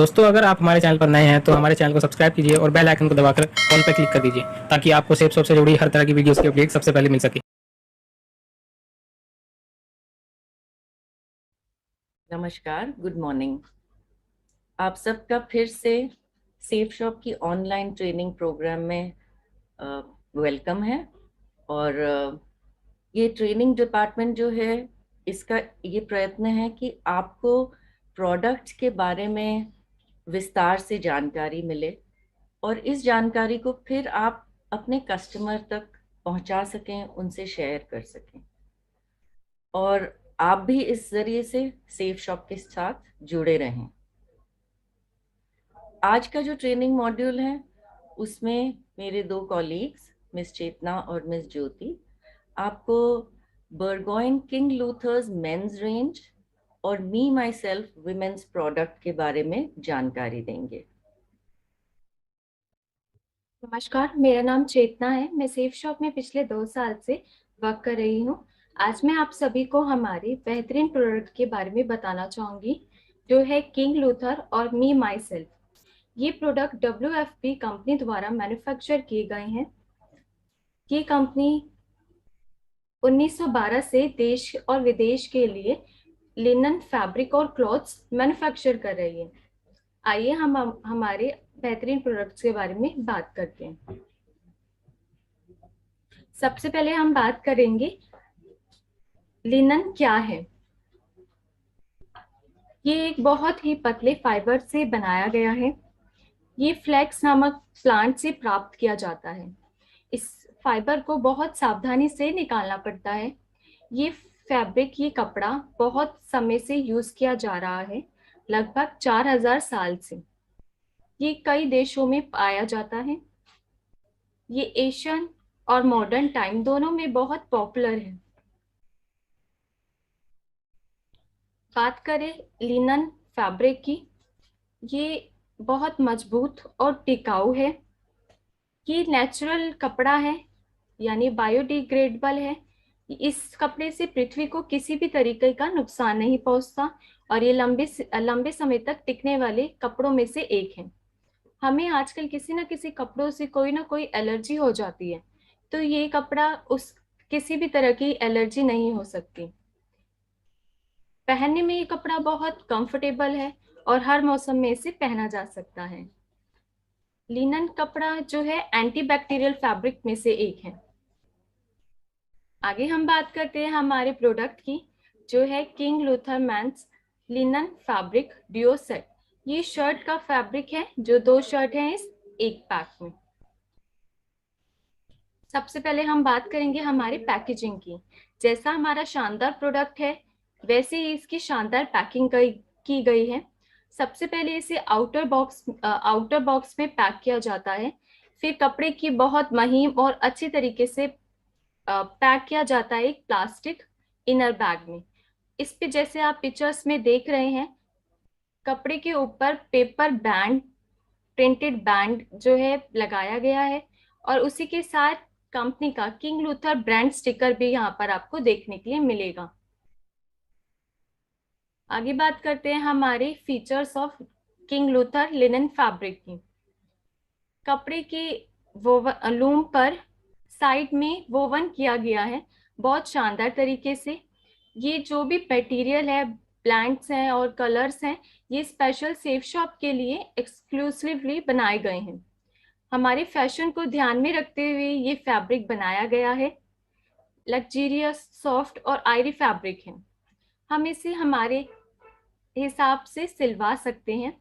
दोस्तों, अगर आप हमारे चैनल पर नए हैं तो हमारे चैनल को सब्सक्राइब कीजिए और बेल आइकन को दबाकर ऑल पर क्लिक कर दीजिए ताकि आपको सेफ शॉप से जुड़ी हर तरह की वीडियोस की अपडेट सबसे पहले मिल सके। नमस्कार, गुड मॉर्निंग। आप सबका फिर से सेफ शॉप की ऑनलाइन ट्रेनिंग प्रोग्राम में वेलकम है। और ये ट्रेनिंग डिपार्टमेंट जो है, इसका ये प्रयत्न है कि आपको प्रोडक्ट के बारे में विस्तार से जानकारी मिले और इस जानकारी को फिर आप अपने कस्टमर तक पहुंचा सकें, उनसे शेयर कर सकें और आप भी इस जरिए से सेफ शॉप के साथ जुड़े रहें। आज का जो ट्रेनिंग मॉड्यूल है उसमें मेरे दो कॉलीग्स मिस चेतना और मिस ज्योति आपको बर्गोइन किंग लूथर्स मेंस रेंज और मी माई सेल्फ विमेन्स प्रोडक्ट के बारे में जानकारी देंगे। नमस्कार, मेरा नाम चेतना है। मैं सेफ शॉप में पिछले 2 साल से वर्क कर रही हूँ। आज मैं आप सभी को हमारे बेहतरीन प्रोडक्ट के बारे में बताना चाहूँगी, जो है किंग लूथर और मी माई सेल्फ। ये प्रोडक्ट WFP कंपनी द्वारा मैन्युफैक्चर किए गए हैं। ये कंपनी 1912 से देश और विदेश के लिए लिनन, फैब्रिक और क्लॉथ्स मैन्युफैक्चर कर रही है। आइए हम हमारे बेहतरीन प्रोडक्ट्स के बारे में बात करते हैं। सबसे पहले हम बात करेंगे लिनन क्या है। ये एक बहुत ही पतले फाइबर से बनाया गया है। ये फ्लेक्स नामक प्लांट से प्राप्त किया जाता है। इस फाइबर को बहुत सावधानी से निकालना पड़ता है। ये फैब्रिक, ये कपड़ा बहुत समय से यूज किया जा रहा है, लगभग 4000 साल से। ये कई देशों में पाया जाता है। ये एशियन और मॉडर्न टाइम दोनों में बहुत पॉपुलर है। बात करें लिनन फैब्रिक की, ये बहुत मजबूत और टिकाऊ है। ये नेचुरल कपड़ा है, यानी बायोडिग्रेडेबल है। इस कपड़े से पृथ्वी को किसी भी तरीके का नुकसान नहीं पहुंचता और ये लंबे समय तक टिकने वाले कपड़ों में से एक है। हमें आजकल किसी न किसी कपड़ों से कोई ना कोई एलर्जी हो जाती है, तो ये कपड़ा उस किसी भी तरह की एलर्जी नहीं हो सकती। पहनने में ये कपड़ा बहुत कंफर्टेबल है और हर मौसम में इसे पहना जा सकता है। लिनन कपड़ा जो है एंटीबैक्टीरियल फैब्रिक में से एक है। आगे हम बात करते हैं हमारे प्रोडक्ट की, जो है King Luther men's linen fabric duo set. ये शर्ट का फैब्रिक है, जो 2 शर्ट हैं इस एक पैक में। सबसे पहले हम बात करेंगे हमारी पैकेजिंग की। जैसा हमारा शानदार प्रोडक्ट है, वैसे ही इसकी शानदार पैकिंग की गई है। सबसे पहले इसे आउटर बॉक्स में पैक किया जाता है। फिर कपड़े की बहुत महीन और अच्छी तरीके से पैक किया जाता है एक प्लास्टिक इनर बैग में। इस पे जैसे आप पिक्चर्स में देख रहे हैं, कपड़े के ऊपर पेपर बैंड, प्रिंटेड बैंड जो है लगाया गया है और उसी के साथ कंपनी का किंग लूथर ब्रांड स्टिकर भी यहाँ पर आपको देखने के लिए मिलेगा। आगे बात करते हैं हमारे features of king Luther linen fabric की। कपड़े के लूम पर साइड में वोवन किया गया है बहुत शानदार तरीके से। ये जो भी मटेरियल है, प्लांट्स हैं और कलर्स हैं, ये स्पेशल सेफ शॉप के लिए एक्सक्लूसिवली बनाए गए हैं। हमारे फैशन को ध्यान में रखते हुए ये फैब्रिक बनाया गया है। लग्जरियस, सॉफ्ट और आयरी फैब्रिक है। हम इसे हमारे हिसाब से सिलवा सकते हैं।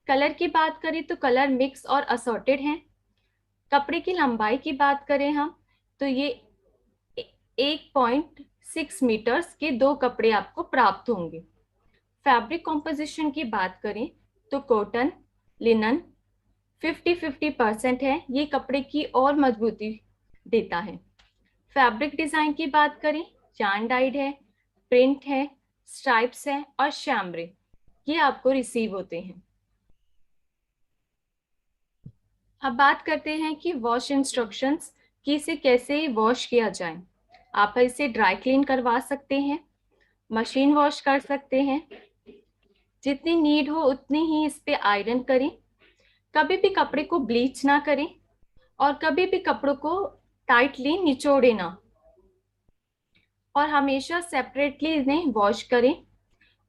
कलर की बात करें तो कलर मिक्स और असॉर्टेड हैं। कपड़े की लंबाई की बात करें हम, तो ये 1.6 मीटर्स के 2 कपड़े आपको प्राप्त होंगे। फैब्रिक कॉम्पोजिशन की बात करें तो कॉटन, लिनन 50-50% है। ये कपड़े की और मजबूती देता है। फैब्रिक डिजाइन की बात करें, चांद डाइड है, प्रिंट है, स्ट्राइप्स है और शैम्ब्रे ये आपको रिसीव होते हैं। अब बात करते हैं कि वॉश इंस्ट्रक्शंस, कि इसे कैसे वॉश किया जाए। आप इसे ड्राई क्लीन करवा सकते हैं, मशीन वॉश कर सकते हैं, जितनी नीड हो उतनी ही इस पे आयरन करें। कभी भी कपड़े को ब्लीच ना करें और कभी भी कपड़ों को टाइटली निचोड़े ना, और हमेशा सेपरेटली इन्हें वॉश करें।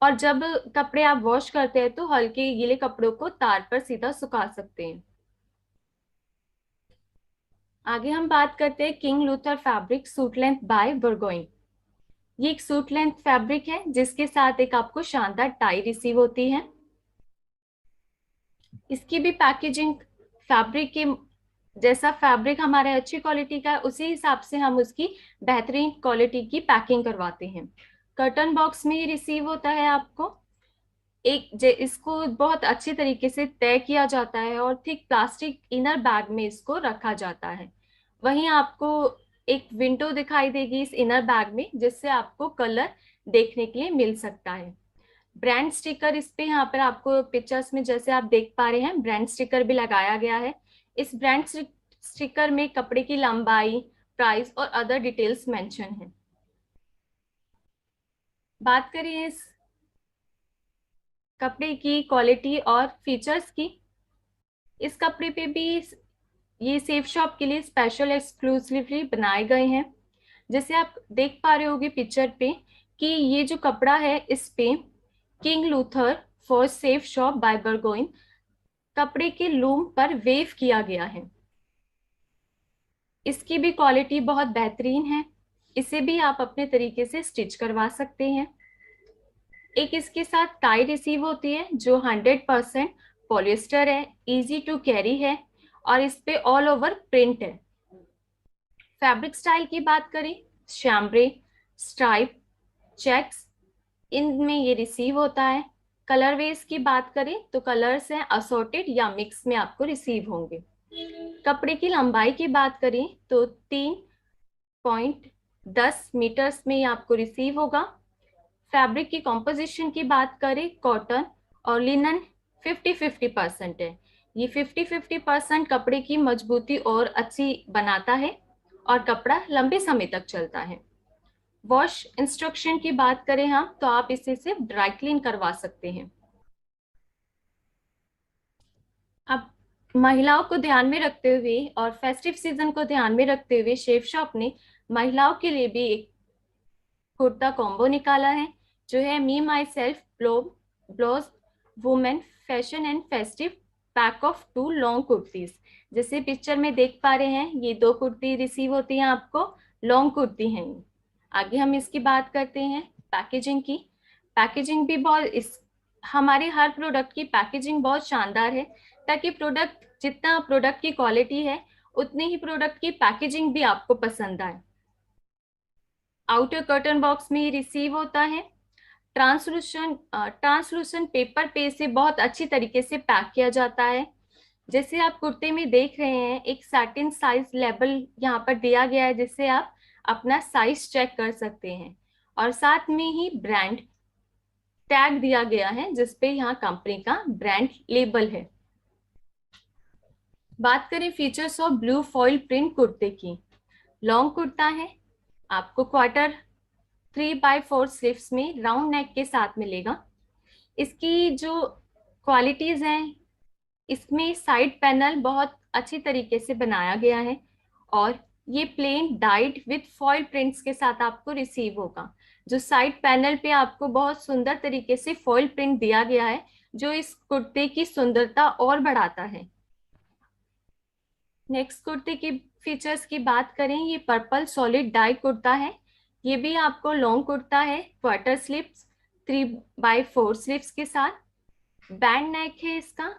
और जब कपड़े आप वॉश करते हैं तो हल्के गीले कपड़ों को तार पर सीधा सुखा सकते हैं। आगे हम बात करते हैं king Luther fabric suit length by बर्गोइन। ये एक सूट लेंथ फैब्रिक है जिसके साथ एक आपको शानदार टाई रिसीव होती है। इसकी भी पैकेजिंग फैब्रिक के जैसा फैब्रिक हमारे अच्छी क्वालिटी का है, उसी हिसाब से हम उसकी बेहतरीन क्वालिटी की पैकिंग करवाते हैं। कर्टन बॉक्स में ये रिसीव होता है आपको। इसको बहुत अच्छी तरीके से तय किया जाता है और थिक प्लास्टिक इनर बैग में इसको रखा जाता है। वहीं आपको एक विंडो दिखाई देगी इस इनर बैग में, जिससे आपको कलर देखने के लिए मिल सकता है। ब्रांड स्टिकर इस पे यहाँ पर आपको पिक्चर्स में जैसे आप देख पा रहे हैं ब्रांड स्टिकर भी लगाया गया है। इस ब्रांड स्टिकर में कपड़े की लंबाई, प्राइस और अदर डिटेल्स मेंशन है। बात करें इस कपड़े की क्वालिटी और फीचर्स की, इस कपड़े पे भी ये सेफ शॉप के लिए स्पेशल एक्सक्लूसिवली बनाए गए हैं। जैसे आप देख पा रहे होगे पिक्चर पे कि ये जो कपड़ा है इस पे king Luther for safe shop by बर्गोइन कपड़े के लूम पर वेव किया गया है। इसकी भी क्वालिटी बहुत बेहतरीन है। इसे भी आप अपने तरीके से स्टिच करवा सकते हैं। एक इसके साथ टाई रिसीव होती है जो 100% पॉलिएस्टर है, इजी टू कैरी है और इस पे ऑल ओवर प्रिंट है। फैब्रिक स्टाइल की बात करें, शैम्ब्रे, स्ट्राइप, चेक्स इनमें ये रिसीव होता है। कलर वेज की बात करें तो कलर्स हैं असॉर्टेड या मिक्स में आपको रिसीव होंगे। कपड़े की लंबाई की बात करें तो 3.10 मीटर्स में आपको रिसीव होगा। फैब्रिक की कॉम्पोजिशन की बात करें, कॉटन और लिनन 50-50% है। ये 50-50% कपड़े की मजबूती और अच्छी बनाता है और कपड़ा लंबे समय तक चलता है। वॉश इंस्ट्रक्शन की बात करें हम तो आप इसे सिर्फ ड्राई क्लीन करवा सकते हैं। अब महिलाओं को ध्यान में रखते हुए और फेस्टिव सीजन को ध्यान में रखते हुए शेफ शॉप ने महिलाओं के लिए भी एक कुर्ता कॉम्बो निकाला है जो है me my self blouse women fashion and festive pack of 2 long kurtis. जैसे पिक्चर में देख पा रहे हैं ये 2 कुर्ती रिसीव होती हैं आपको, लॉन्ग कुर्ती हैं। आगे हम इसकी बात करते हैं पैकेजिंग की। पैकेजिंग भी हमारे हर प्रोडक्ट की पैकेजिंग बहुत शानदार है ताकि जितना प्रोडक्ट की क्वालिटी है उतनी ही प्रोडक्ट की पैकेजिंग भी आपको पसंद आए। आउटर कर्टन बॉक्स में ये रिसीव होता है। ट्रांसलूसेंट पेपर पे इसे बहुत अच्छी तरीके से पैक किया जाता है। जैसे आप कुर्ते में देख रहे हैं एक सैटिन साइज लेबल यहाँ पर दिया गया है जिससे आप अपना साइज चेक कर सकते हैं और साथ में ही ब्रांड टैग दिया गया है जिसपे यहाँ कंपनी का ब्रांड लेबल है। बात करें features of blue foil print कुर्ते की। लॉन्ग कुर्ता है, आपको क्वार्टर 3/4 स्लीव्स में राउंड नेक के साथ मिलेगा। इसकी जो क्वालिटीज हैं, इसमें साइड पैनल बहुत अच्छी तरीके से बनाया गया है और ये plain dyed with foil prints के साथ आपको रिसीव होगा। जो साइड पैनल पे आपको बहुत सुंदर तरीके से फॉइल प्रिंट दिया गया है जो इस कुर्ते की सुंदरता और बढ़ाता है। नेक्स्ट कुर्ते की फीचर्स की बात करें, ये पर्पल सॉलिड डाई कुर्ता है। ये भी आपको लॉन्ग कुर्ता है, क्वार्टर स्लीव्स 3/4 स्लीव्स के साथ। बैंड नेक है इसका।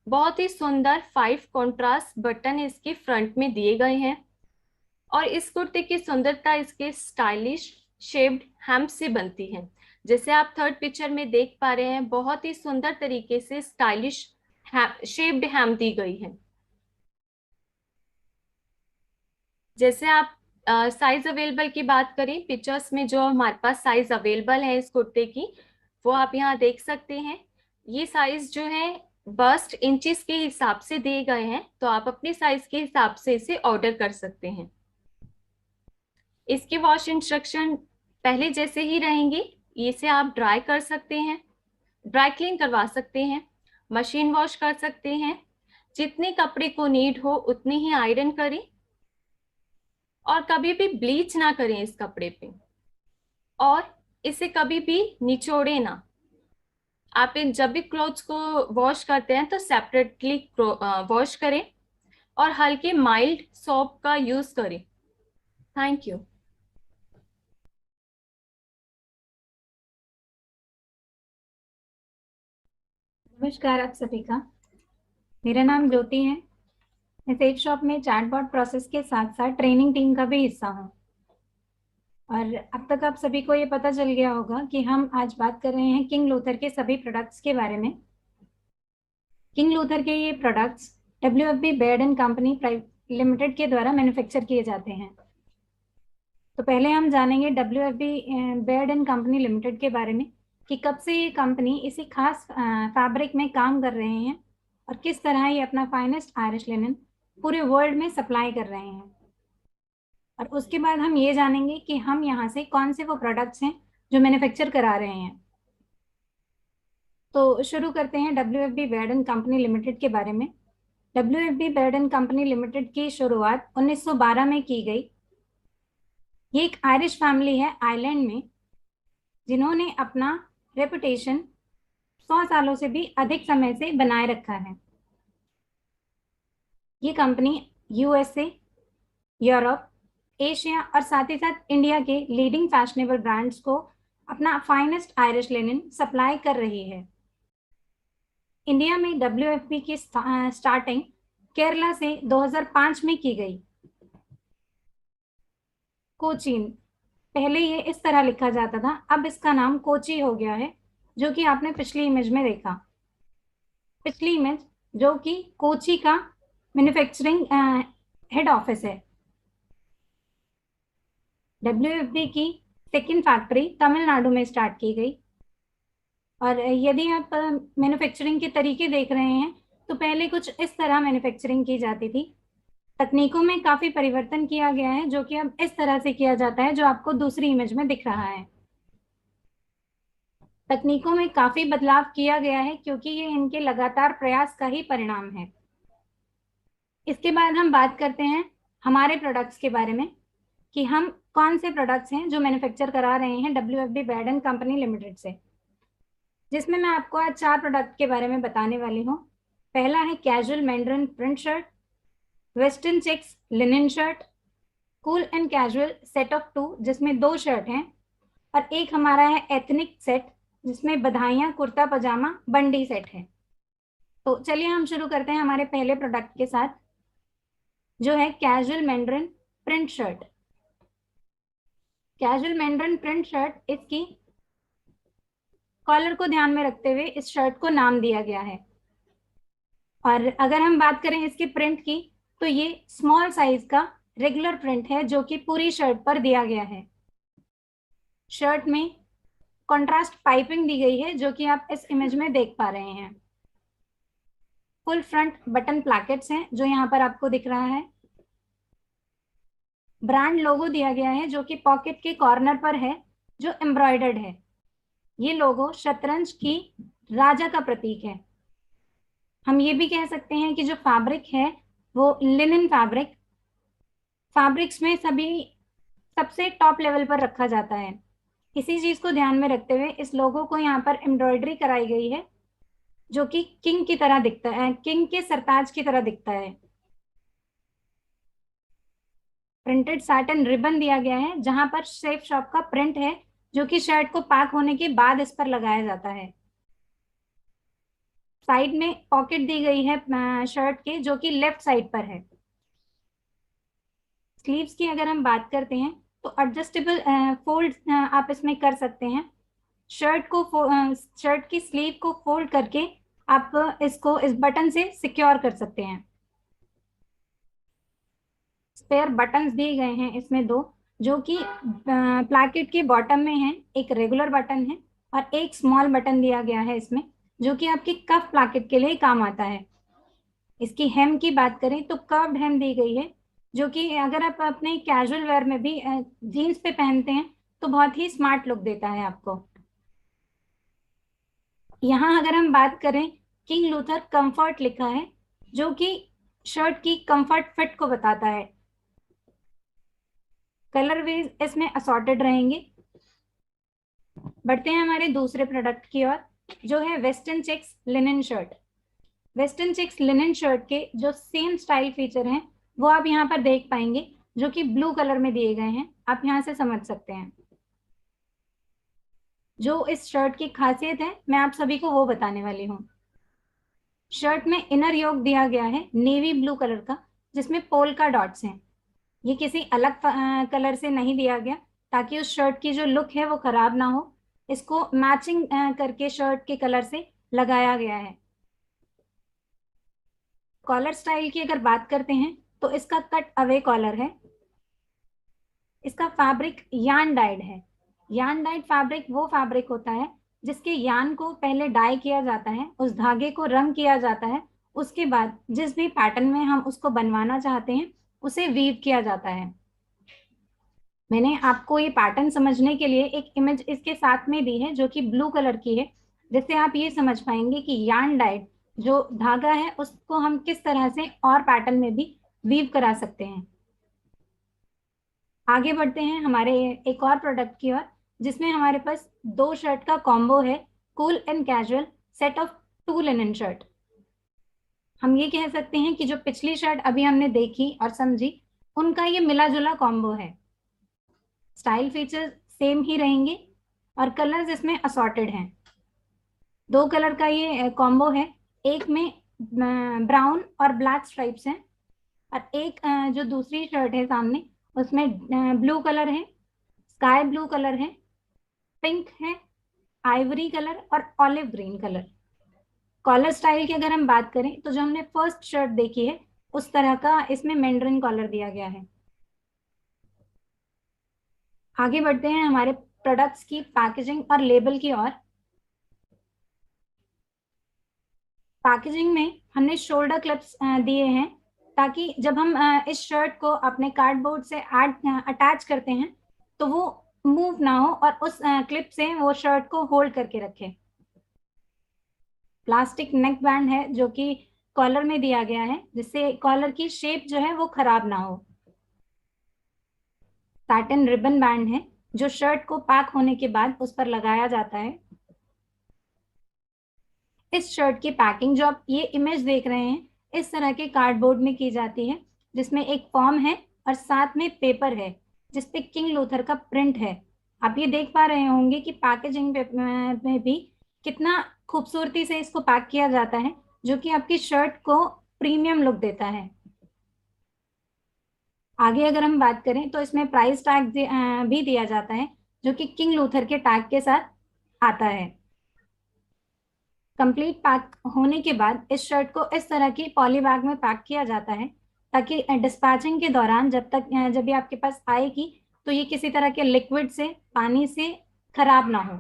बहुत ही सुंदर 5 कॉन्ट्रास्ट बटन इसके फ्रंट में दिए गए हैं और इस कुर्ते की सुंदरता इसके स्टाइलिश शेप्ड हेम से बनती है। जैसे आप थर्ड पिक्चर में देख पा रहे हैं बहुत ही सुंदर तरीके से स्टाइलिश शेप्ड हेम दी गई है। जैसे आप साइज अवेलेबल की बात करें, पिक्चर्स में जो हमारे पास साइज अवेलेबल है इस कुर्ते की वो आप यहाँ देख सकते हैं। ये साइज जो है बस्ट इंचेस के हिसाब से दिए गए हैं तो आप अपने साइज के हिसाब से इसे ऑर्डर कर सकते हैं। इसके वॉश इंस्ट्रक्शन पहले जैसे ही रहेंगे, इसे आप ड्राई कर सकते हैं। ड्राई क्लीन करवा सकते हैं, मशीन वॉश कर सकते हैं, जितने कपड़े को नीड हो उतनी ही आयरन करें और कभी भी ब्लीच ना करें इस कपड़े पे, और इसे कभी भी निचोड़े ना। आप जब भी क्लोथ्स को वॉश करते हैं तो सेपरेटली वॉश करें और हल्के माइल्ड सोप का यूज करें। Thank you. नमस्कार आप सभी का। मेरा नाम ज्योति है। मैं सेफ शॉप में चैटबॉट प्रोसेस के साथ साथ ट्रेनिंग टीम का भी हिस्सा हूँ। और अब तक आप सभी को ये पता चल गया होगा कि हम आज बात कर रहे हैं किंग लूथर के सभी प्रोडक्ट्स के बारे में। किंग लूथर के ये products WFB Baird and company private limited के द्वारा मैन्युफैक्चर किए जाते हैं। तो पहले हम जानेंगे WFB Baird and company limited के बारे में कि कब से ये कंपनी इसी खास फैब्रिक में काम कर रहे हैं और किस तरह ये अपना फाइनेस्ट आयरिश लिनन पूरे वर्ल्ड में सप्लाई कर रहे हैं। और उसके बाद हम ये जानेंगे कि हम यहाँ से कौन से वो प्रोडक्ट्स हैं जो मैन्युफैक्चर करा रहे हैं। तो शुरू करते हैं WFB Baird and company limited के बारे में। WFB Baird and company limited की शुरुआत 1912 में की गई। ये एक आयरिश फैमिली है आयरलैंड में, जिन्होंने अपना रेपुटेशन 100 सालों से भी अधिक समय से बनाए रखा है। ये कंपनी USA, यूरोप, एशिया और साथ ही साथ इंडिया के लीडिंग फैशनेबल ब्रांड्स को अपना फाइनेस्ट आयरिश लिनन सप्लाई कर रही है। इंडिया में WFB की स्टार्टिंग केरला से 2005 में की गई। कोचीन, पहले ये इस तरह लिखा जाता था, अब इसका नाम कोची हो गया है, जो कि आपने पिछली इमेज में देखा। पिछली इमेज जो कि कोची का मैन्युफैक्चरिंग हेड ऑफिस है। WFB की सेकंड फैक्ट्री तमिलनाडु में स्टार्ट की गई। और यदि आप मैन्युफैक्चरिंग के तरीके देख रहे हैं तो पहले कुछ इस तरह मैन्युफैक्चरिंग की जाती थी। तकनीकों में काफी परिवर्तन किया गया है, जो कि अब इस तरह से किया जाता है जो आपको दूसरी इमेज में दिख रहा है। तकनीकों में काफी बदलाव किया गया है क्योंकि ये इनके लगातार प्रयास का ही परिणाम है। इसके बाद हम बात करते हैं हमारे प्रोडक्ट्स के बारे में कि हम कौन से प्रोडक्ट्स हैं जो मैन्युफैक्चर करा रहे हैं WFB Baird and company limited से, जिसमें मैं आपको आज 4 प्रोडक्ट के बारे में बताने वाली हूँ। पहला है casual mandarin print shirt, western checks linen shirt, cool and casual set of 2 जिसमें 2 शर्ट हैं, और एक हमारा है एथनिक सेट जिसमें बधाइयाँ कुर्ता पजामा बंडी सेट है। तो चलिए हम शुरू करते हैं हमारे पहले प्रोडक्ट के साथ, जो है casual mandarin print shirt. Casual mandarin print shirt, इसकी कॉलर को ध्यान में रखते हुए इस शर्ट को नाम दिया गया है। और अगर हम बात करें इसके प्रिंट की तो ये स्मॉल साइज का रेगुलर प्रिंट है जो कि पूरी शर्ट पर दिया गया है। शर्ट में कंट्रास्ट पाइपिंग दी गई है जो कि आप इस इमेज में देख पा रहे हैं। फुल फ्रंट बटन प्लैकेट्स हैं जो यहाँ पर आपको दिख रहा है। ब्रांड लोगो दिया गया है जो कि पॉकेट के कॉर्नर पर है, जो एम्ब्रॉयडर्ड है। ये लोगो शतरंज की राजा का प्रतीक है। हम ये भी कह सकते हैं कि जो फैब्रिक है वो लिनन फैब्रिक्स में सबसे टॉप लेवल पर रखा जाता है। इसी चीज को ध्यान में रखते हुए इस लोगो को यहाँ पर एम्ब्रॉयडरी कराई गई है जो कि किंग की तरह दिखता है, किंग के सरताज की तरह दिखता है। प्रिंटेड सैटिन रिबन दिया गया है जहां पर सेफ शॉप का प्रिंट है जो कि शर्ट को पैक होने के बाद इस पर लगाया जाता है। साइड में पॉकेट दी गई है शर्ट के, जो कि लेफ्ट साइड पर है। स्लीव्स की अगर हम बात करते हैं तो एडजस्टेबल फोल्ड आप इसमें कर सकते हैं। शर्ट की स्लीव को फोल्ड करके आप इसको इस बटन से सिक्योर कर सकते हैं। स्पेयर बटन्स दिए गए हैं इसमें 2, जो कि प्लैकेट के बॉटम में है। एक रेगुलर बटन है और एक स्मॉल बटन दिया गया है इसमें, जो कि आपकी कफ प्लैकेट के लिए काम आता है। इसकी हेम की बात करें तो कर्व्ड हेम दी गई है, जो कि अगर आप अपने कैजुअल वेयर में भी जीन्स पे पहनते हैं तो बहुत ही स्मार्ट लुक देता है आपको। यहाँ अगर हम बात करें, किंग लूथर कंफर्ट लिखा है, जो कि शर्ट की कंफर्ट फिट को बताता है। कलर वेज इसमें असॉर्टेड रहेंगे। बढ़ते हैं हमारे दूसरे प्रोडक्ट की ओर, जो है western checks linen shirt. Western checks linen shirt के जो सेम स्टाइल फीचर हैं वो आप यहाँ पर देख पाएंगे, जो कि ब्लू कलर में दिए गए हैं। आप यहाँ से समझ सकते हैं। जो इस शर्ट की खासियत है मैं आप सभी को वो बताने वाली हूँ। शर्ट में इनर योक दिया गया है नेवी ब्लू कलर का, जिसमें पोल्का डॉट्स हैं। ये किसी अलग कलर से नहीं दिया गया, ताकि उस शर्ट की जो लुक है वो खराब ना हो। इसको मैचिंग करके शर्ट के कलर से लगाया गया है। कॉलर स्टाइल की अगर बात करते हैं तो इसका कट अवे कॉलर है। इसका फैब्रिक यान डाइड है। यान डाइड फैब्रिक वो फैब्रिक होता है जिसके यान को पहले डाई किया जाता है, उस धागे को रंग किया जाता है, उसके बाद जिस भी पैटर्न में हम उसको बनवाना चाहते हैं उसे वीव किया जाता है। मैंने आपको ये पैटर्न समझने के लिए एक इमेज इसके साथ में दी है, जो कि ब्लू कलर की है, जिससे आप ये समझ पाएंगे कि यान डाइड जो धागा है उसको हम किस तरह से और पैटर्न में भी वीव करा सकते हैं। आगे बढ़ते हैं हमारे एक और प्रोडक्ट की ओर, जिसमें हमारे पास 2 शर्ट का कॉम्बो है, cool and casual set of 2 linen shirt. हम ये कह सकते हैं कि जो पिछली शर्ट अभी हमने देखी और समझी, उनका ये मिला जुला कॉम्बो है। स्टाइल फीचर सेम ही रहेंगे और कलर्स इसमें असॉर्टेड हैं। 2 कलर का ये कॉम्बो है। एक में ब्राउन और ब्लैक स्ट्राइप्स हैं, और एक जो दूसरी शर्ट है सामने, उसमें ब्लू कलर है, स्काई ब्लू कलर है, पिंक है, आइवरी कलर और olive green colour. Collar style की अगर हम बात करें तो जो हमने फर्स्ट शर्ट देखी है उस तरह का इसमें मैंड्रिन कॉलर दिया गया है। आगे बढ़ते हैं हमारे प्रोडक्ट्स की पैकेजिंग और लेबल की ओर। पैकेजिंग में हमने शोल्डर क्लिप्स दिए हैं, ताकि जब हम इस शर्ट को अपने कार्डबोर्ड से अटैच करते हैं तो वो मूव ना हो और उस क्लिप से वो शर्ट को होल्ड करके रखे। प्लास्टिक नेक बैंड है जो कि कॉलर में दिया गया है, जिससे कॉलर की शेप जो है वो खराब ना हो। सैटिन रिबन बैंड है जो शर्ट को पैक होने के बाद उस पर लगाया जाता है। इस शर्ट की पैकिंग जो आप ये इमेज देख रहे हैं, इस तरह के कार्डबोर्ड में की जाती है, जिसमें एक फॉर्म है और साथ में पेपर है जिसपे किंग लूथर का प्रिंट है। आप ये देख पा रहे होंगे कि पैकेजिंग में भी कितना खूबसूरती से इसको पैक किया जाता है, जो कि आपकी शर्ट को प्रीमियम लुक देता है। आगे अगर हम बात करें तो इसमें प्राइस टैग भी दिया जाता है, जो कि किंग लूथर के टैग के साथ आता है। कंप्लीट पैक होने के बाद इस शर्ट को इस तरह की पॉली बैग में पैक किया जाता है, ताकि डिस्पैचिंग के दौरान जब ये आपके पास आएगी तो ये किसी तरह के लिक्विड से, पानी से खराब ना हो।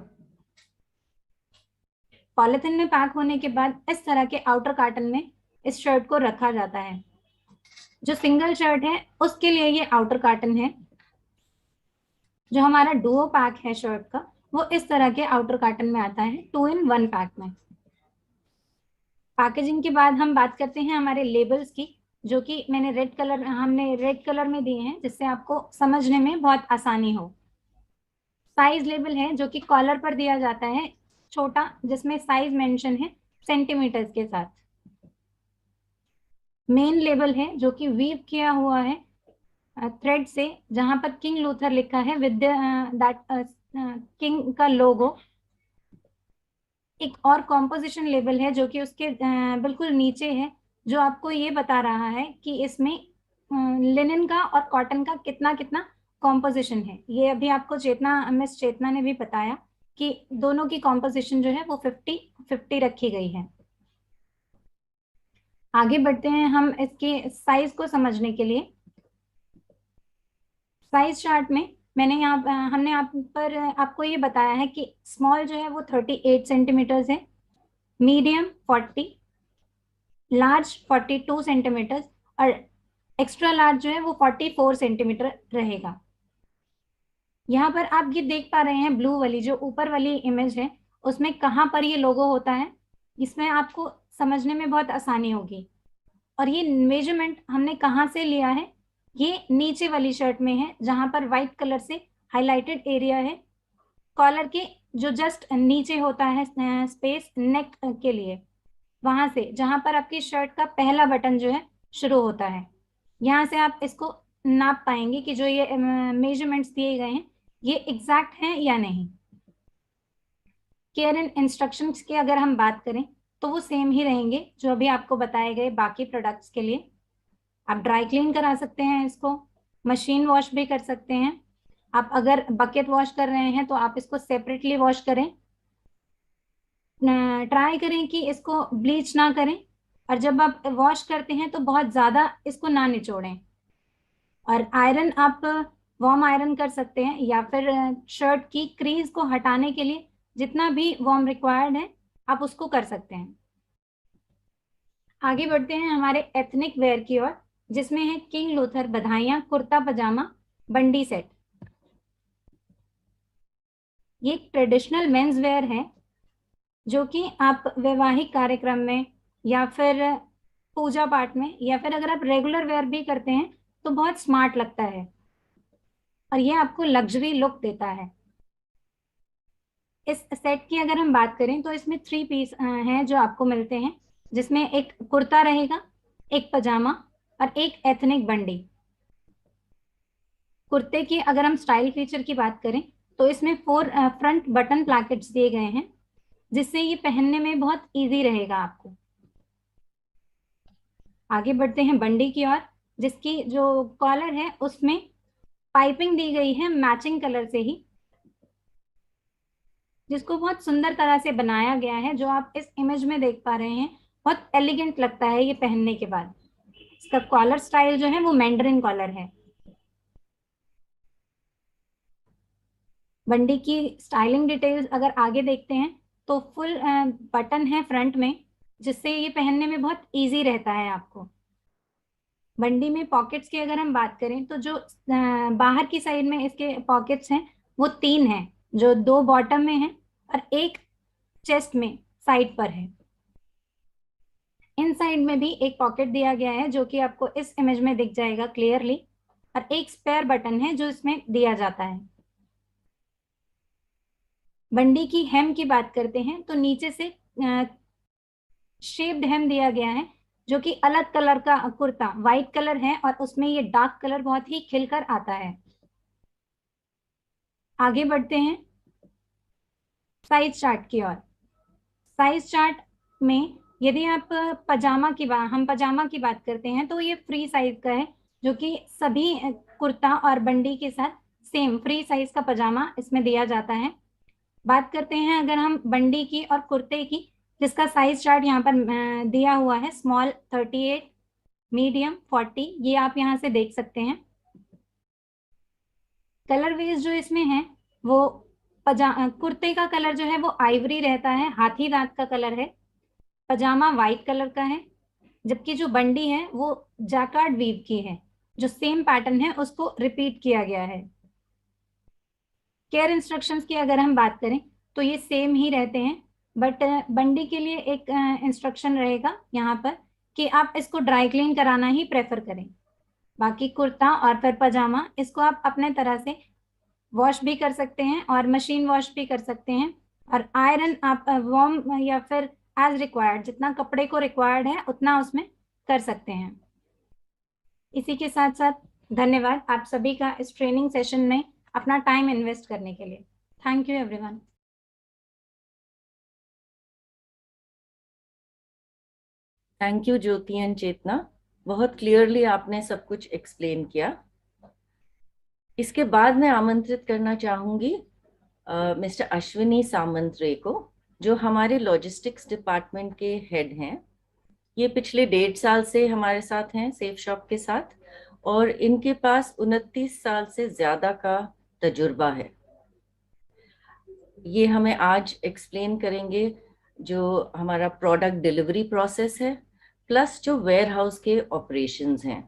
पॉलिथीन में पैक होने के बाद इस तरह के आउटर कार्टन में इस शर्ट को रखा जाता है। जो सिंगल शर्ट है उसके लिए ये आउटर कार्टन है। जो हमारा डुओ पैक है शर्ट का, वो इस तरह के आउटर कार्टन में आता है, 2 in 1 पैक में। पैकेजिंग के बाद हम बात करते हैं हमारे लेबल्स की, जो कि हमने रेड कलर में दिए हैं, जिससे आपको समझने में बहुत आसानी हो। साइज लेबल है जो कि कॉलर पर दिया जाता है, छोटा, जिसमें साइज मेंशन है सेंटीमीटर्स के साथ। मेन लेबल है जो कि वीव किया हुआ है थ्रेड से, जहां पर किंग लूथर लिखा है विद दैट किंग का लोगो। एक और कॉम्पोजिशन लेबल है जो कि उसके बिल्कुल नीचे है, जो आपको ये बता रहा है कि इसमें लिनन का और कॉटन का कितना कितना कॉम्पोजिशन है। ये अभी आपको मिस चेतना ने भी बताया कि दोनों की कॉम्पोजिशन जो है वो 50-50 रखी गई है। आगे बढ़ते हैं हम इसके साइज को समझने के लिए। साइज चार्ट में हमने यहाँ पर आपको ये बताया है कि स्मॉल जो है वो 38 सेंटीमीटर्स है, मीडियम 40, लार्ज 42 सेंटीमीटर्स और एक्स्ट्रा लार्ज जो है वो 44 सेंटीमीटर रहेगा। यहाँ पर आप ये देख पा रहे हैं ब्लू वाली जो ऊपर वाली इमेज है, उसमें कहाँ पर ये लोगो होता है, इसमें आपको समझने में बहुत आसानी होगी। और ये मेजरमेंट हमने कहाँ से लिया है, ये नीचे वाली शर्ट में है जहां पर व्हाइट कलर से हाईलाइटेड एरिया है, कॉलर के जो जस्ट नीचे होता है स्पेस नेक के लिए, वहां से जहां पर आपकी शर्ट का पहला बटन जो है शुरू होता है, यहाँ से आप इसको नाप पाएंगे कि जो ये मेजरमेंट्स दिए गए हैं ये एग्जैक्ट हैं या नहीं। केयर एंड इंस्ट्रक्शंस की अगर हम बात करें तो वो सेम ही रहेंगे जो अभी आपको बताए गए बाकी प्रोडक्ट्स के लिए। आप ड्राई क्लीन करा सकते हैं इसको, मशीन वॉश भी कर सकते हैं। आप अगर बकेट वॉश कर रहे हैं तो आप इसको सेपरेटली वॉश करें, ट्राई करें कि इसको ब्लीच ना करें, और जब आप वॉश करते हैं तो बहुत ज़्यादा इसको ना निचोड़ें। और आयरन आप वार्म आयरन कर सकते हैं, या फिर शर्ट की क्रीज को हटाने के लिए जितना भी वार्म रिक्वायर्ड है आप उसको कर सकते हैं। आगे बढ़ते हैं हमारे एथनिक वेयर की ओर, जिसमें है किंग लूथर बधाइयां कुर्ता पजामा बंडी सेट। ये एक ट्रेडिशनल मेंस वेयर है जो कि आप वैवाहिक कार्यक्रम में या फिर पूजा पाठ में या फिर अगर आप रेगुलर वेयर भी करते हैं तो बहुत स्मार्ट लगता है और ये आपको लग्जरी लुक देता है। इस सेट की अगर हम बात करें तो इसमें 3 पीस हैं जो आपको मिलते हैं, जिसमें एक कुर्ता रहेगा, एक पजामा और एक एथनिक बंडी। कुर्ते की अगर हम स्टाइल फीचर की बात करें तो इसमें 4 फ्रंट बटन प्लैकेट्स दिए गए हैं, जिससे ये पहनने में बहुत इजी रहेगा आपको। आगे बढ़ते हैं बंडी की ओर, जिसकी जो कॉलर है उसमें पाइपिंग दी गई है मैचिंग कलर से ही, जिसको बहुत सुंदर तरह से बनाया गया है। जो आप इस इमेज में देख पा रहे हैं बहुत एलिगेंट लगता है ये पहनने के बाद। इसका कॉलर स्टाइल जो है वो मैंडरिन कॉलर है। बंडी की स्टाइलिंग डिटेल्स अगर आगे देखते हैं तो फुल बटन है फ्रंट में, जिससे ये पहनने में बहुत इजी रहता है आपको। बंडी में पॉकेट्स की अगर हम बात करें तो जो बाहर की साइड में इसके पॉकेट्स हैं वो 3 हैं, जो 2 बॉटम में है और एक चेस्ट में साइड पर है। इन साइड में भी एक पॉकेट दिया गया है जो कि आपको इस इमेज में दिख जाएगा क्लियरली, और एक स्पेयर बटन है जो इसमें दिया जाता है। बंडी की हेम की बात करते हैं तो नीचे से शेप्ड हेम दिया गया है, जो कि अलग कलर का कुर्ता व्हाइट कलर है और उसमें ये डार्क कलर बहुत ही खिलकर आता है। आगे बढ़ते हैं साइज चार्ट की ओर। साइज चार्ट में यदि आप हम पजामा की बात करते हैं तो ये फ्री साइज का है, जो कि सभी कुर्ता और बंडी के साथ सेम फ्री साइज का पजामा इसमें दिया जाता है। बात करते हैं अगर हम बंडी की और कुर्ते की, जिसका साइज चार्ट यहाँ पर दिया हुआ है, स्मॉल 38, मीडियम 40, ये आप यहाँ से देख सकते हैं। कलर वेज जो इसमें है वो कुर्ते का कलर जो है वो आइवरी रहता है, हाथी दांत का कलर है। पजामा व्हाइट कलर का है, जबकि जो बंडी है वो जैकार्ड वीव की है, जो सेम पैटर्न है उसको रिपीट किया गया है। केयर इंस्ट्रक्शंस की अगर हम बात करें तो ये सेम ही रहते हैं, बट बंडी के लिए एक इंस्ट्रक्शन रहेगा यहाँ पर कि आप इसको ड्राई क्लीन कराना ही प्रेफर करें। बाकी कुर्ता और फिर पजामा इसको आप अपने तरह से वॉश भी कर सकते हैं और मशीन वॉश भी कर सकते हैं, और आयरन आप वार्म या फिर एज रिक्वायर्ड, जितना कपड़े को रिक्वायर्ड है उतना उसमें कर सकते हैं। इसी के साथ साथ धन्यवाद आप सभी का इस ट्रेनिंग सेशन में अपना टाइम इन्वेस्ट करने के लिए। Thank you everyone. Thank you Jyoti and Chetna, बहुत क्लियरली आपने सब कुछ एक्सप्लेन किया। इसके बाद मैं आमंत्रित करना चाहूंगी मिस्टर अश्विनी सामंतरे को, जो हमारे लॉजिस्टिक्स डिपार्टमेंट के हेड हैं। ये पिछले 1.5 साल से हमारे साथ हैं सेफ शॉप के साथ, और इनके पास 29 साल से ज्यादा का तजुर्बा है। ये हमें आज एक्सप्लेन करेंगे जो हमारा प्रोडक्ट डिलीवरी प्रोसेस है, प्लस जो वेयर हाउस के ऑपरेशंस हैं।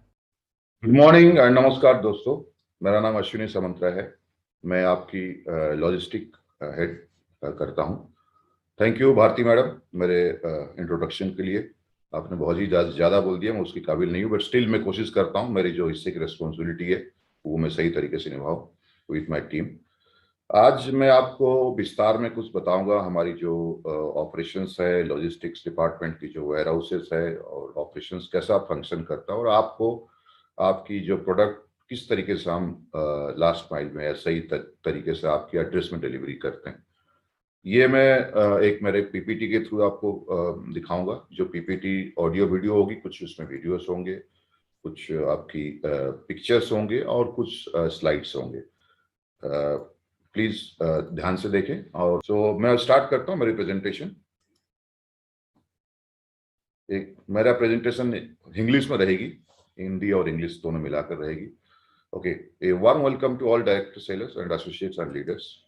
गुड मॉर्निंग, नमस्कार दोस्तों, मेरा नाम अश्विनी सामंतरा है। मैं आपकी लॉजिस्टिक हेड करता हूं। थैंक यू भारती मैडम मेरे इंट्रोडक्शन के लिए। आपने बहुत ही ज़्यादा बोल दिया, मैं उसके काबिल नहीं हूँ, बट स्टिल मैं कोशिश करता हूँ मेरी जो हिस्से की रिस्पॉन्सिबिलिटी है वो मैं सही तरीके से निभाऊँ विथ माई टीम। आज मैं आपको विस्तार में कुछ बताऊंगा हमारी जो ऑपरेशंस है, लॉजिस्टिक्स डिपार्टमेंट की जो वेयर हाउसेस है और ऑपरेशंस कैसा फंक्शन करता है और आपको आपकी जो प्रोडक्ट किस तरीके से हम लास्ट माइल में या सही तरीके से आपकी एड्रेस में डिलीवरी करते हैं। ये मैं एक मेरे पीपीटी के थ्रू आपको दिखाऊंगा। जो पीपीटी ऑडियो वीडियो होगी, कुछ उसमें वीडियोस होंगे, कुछ आपकी पिक्चर्स होंगे और कुछ स्लाइड्स होंगे। प्लीज ध्यान से देखें। और मैं स्टार्ट करता हूं मेरी प्रेजेंटेशन। एक मेरा प्रेजेंटेशन इंग्लिश में रहेगी, हिंदी और इंग्लिश दोनों मिलाकर रहेगी। Okay, a warm welcome to all director sellers and associates and leaders.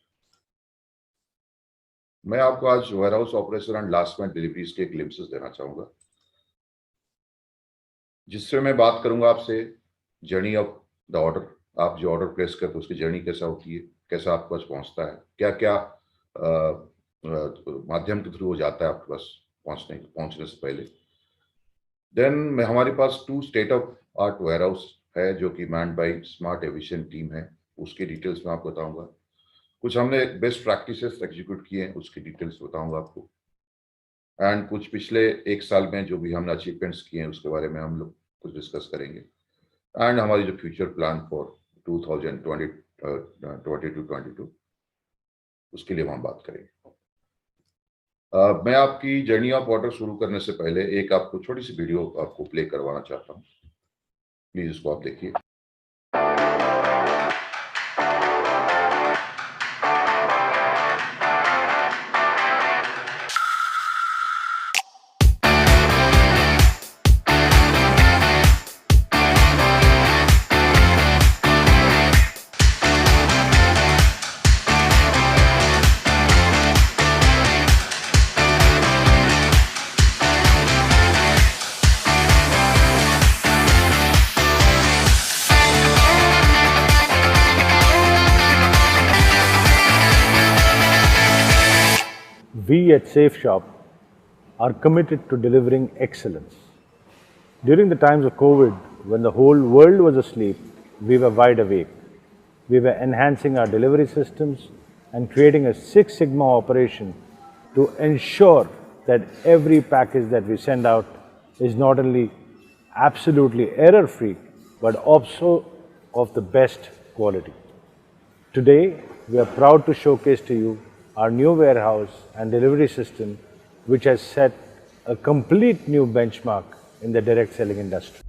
मैं आपको आज warehouse operation and last mile deliveries के ग्लिम्पसेस देना चाहूंगा, जिससे मैं बात करूंगा आपसे जर्नी ऑफ द ऑर्डर। आप जो ऑर्डर प्लेस करते हैं उसकी जर्नी कैसा होती है, कैसा आपके पास पहुंचता है, क्या क्या माध्यम के थ्रू हो जाता है आपके पास पहुंचने से पहले। देन हमारे पास 2 state of art warehouse है जो कि manned by smart efficient team है, उसके डिटेल्स में आपको बताऊंगा। कुछ हमने बेस्ट प्रैक्टिसेस एग्जीक्यूट किए हैं, उसकी डिटेल्स बताऊंगा आपको। एंड कुछ पिछले 1 साल में जो भी हमने अचीवमेंट्स किए हैं उसके बारे में हम लोग कुछ डिस्कस करेंगे। एंड हमारी जो फ्यूचर प्लान फॉर 2020-22 उसके लिए हम बात करेंगे। मैं आपकी जर्नी ऑफ ऑर्डर शुरू करने से पहले एक आपको छोटी सी वीडियो आपको प्ले करवाना चाहता हूँ। प्लीज इसको आप देखिए। We at Safe Shop are committed to delivering excellence. During the times of COVID, when the whole world was asleep, we were wide awake. We were enhancing our delivery systems and creating a Six Sigma operation to ensure that every package that we send out is not only absolutely error-free, but also of the best quality. Today, we are proud to showcase to you our new warehouse and delivery system, which has set a complete new benchmark in the direct selling industry.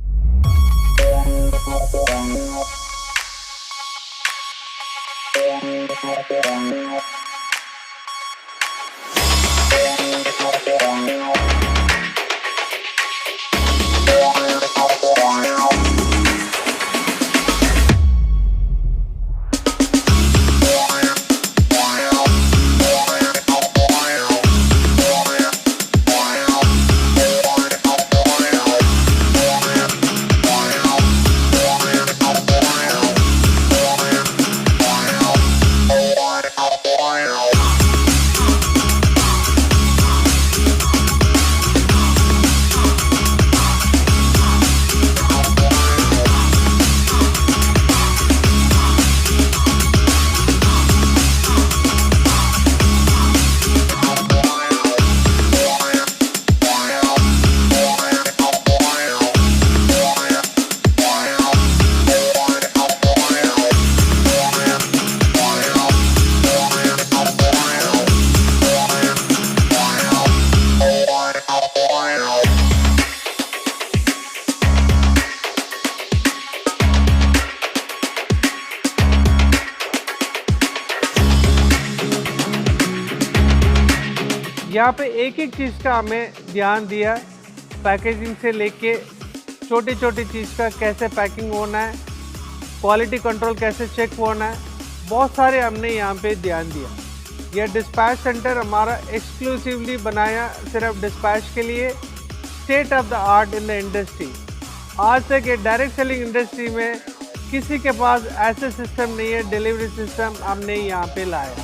यहाँ पे एक एक चीज़ का हमें ध्यान दिया, packaging से लेके छोटी छोटी चीज़ का कैसे पैकिंग होना है, क्वालिटी कंट्रोल कैसे चेक होना है, बहुत सारे हमने यहाँ पे ध्यान दिया। यह डिस्पैच सेंटर हमारा एक्सक्लूसिवली बनाया सिर्फ डिस्पैच के लिए, state of the art in the industry. आज तक ये डायरेक्ट सेलिंग इंडस्ट्री में किसी के पास ऐसे सिस्टम नहीं है, डिलीवरी सिस्टम हमने यहाँ पे लाया।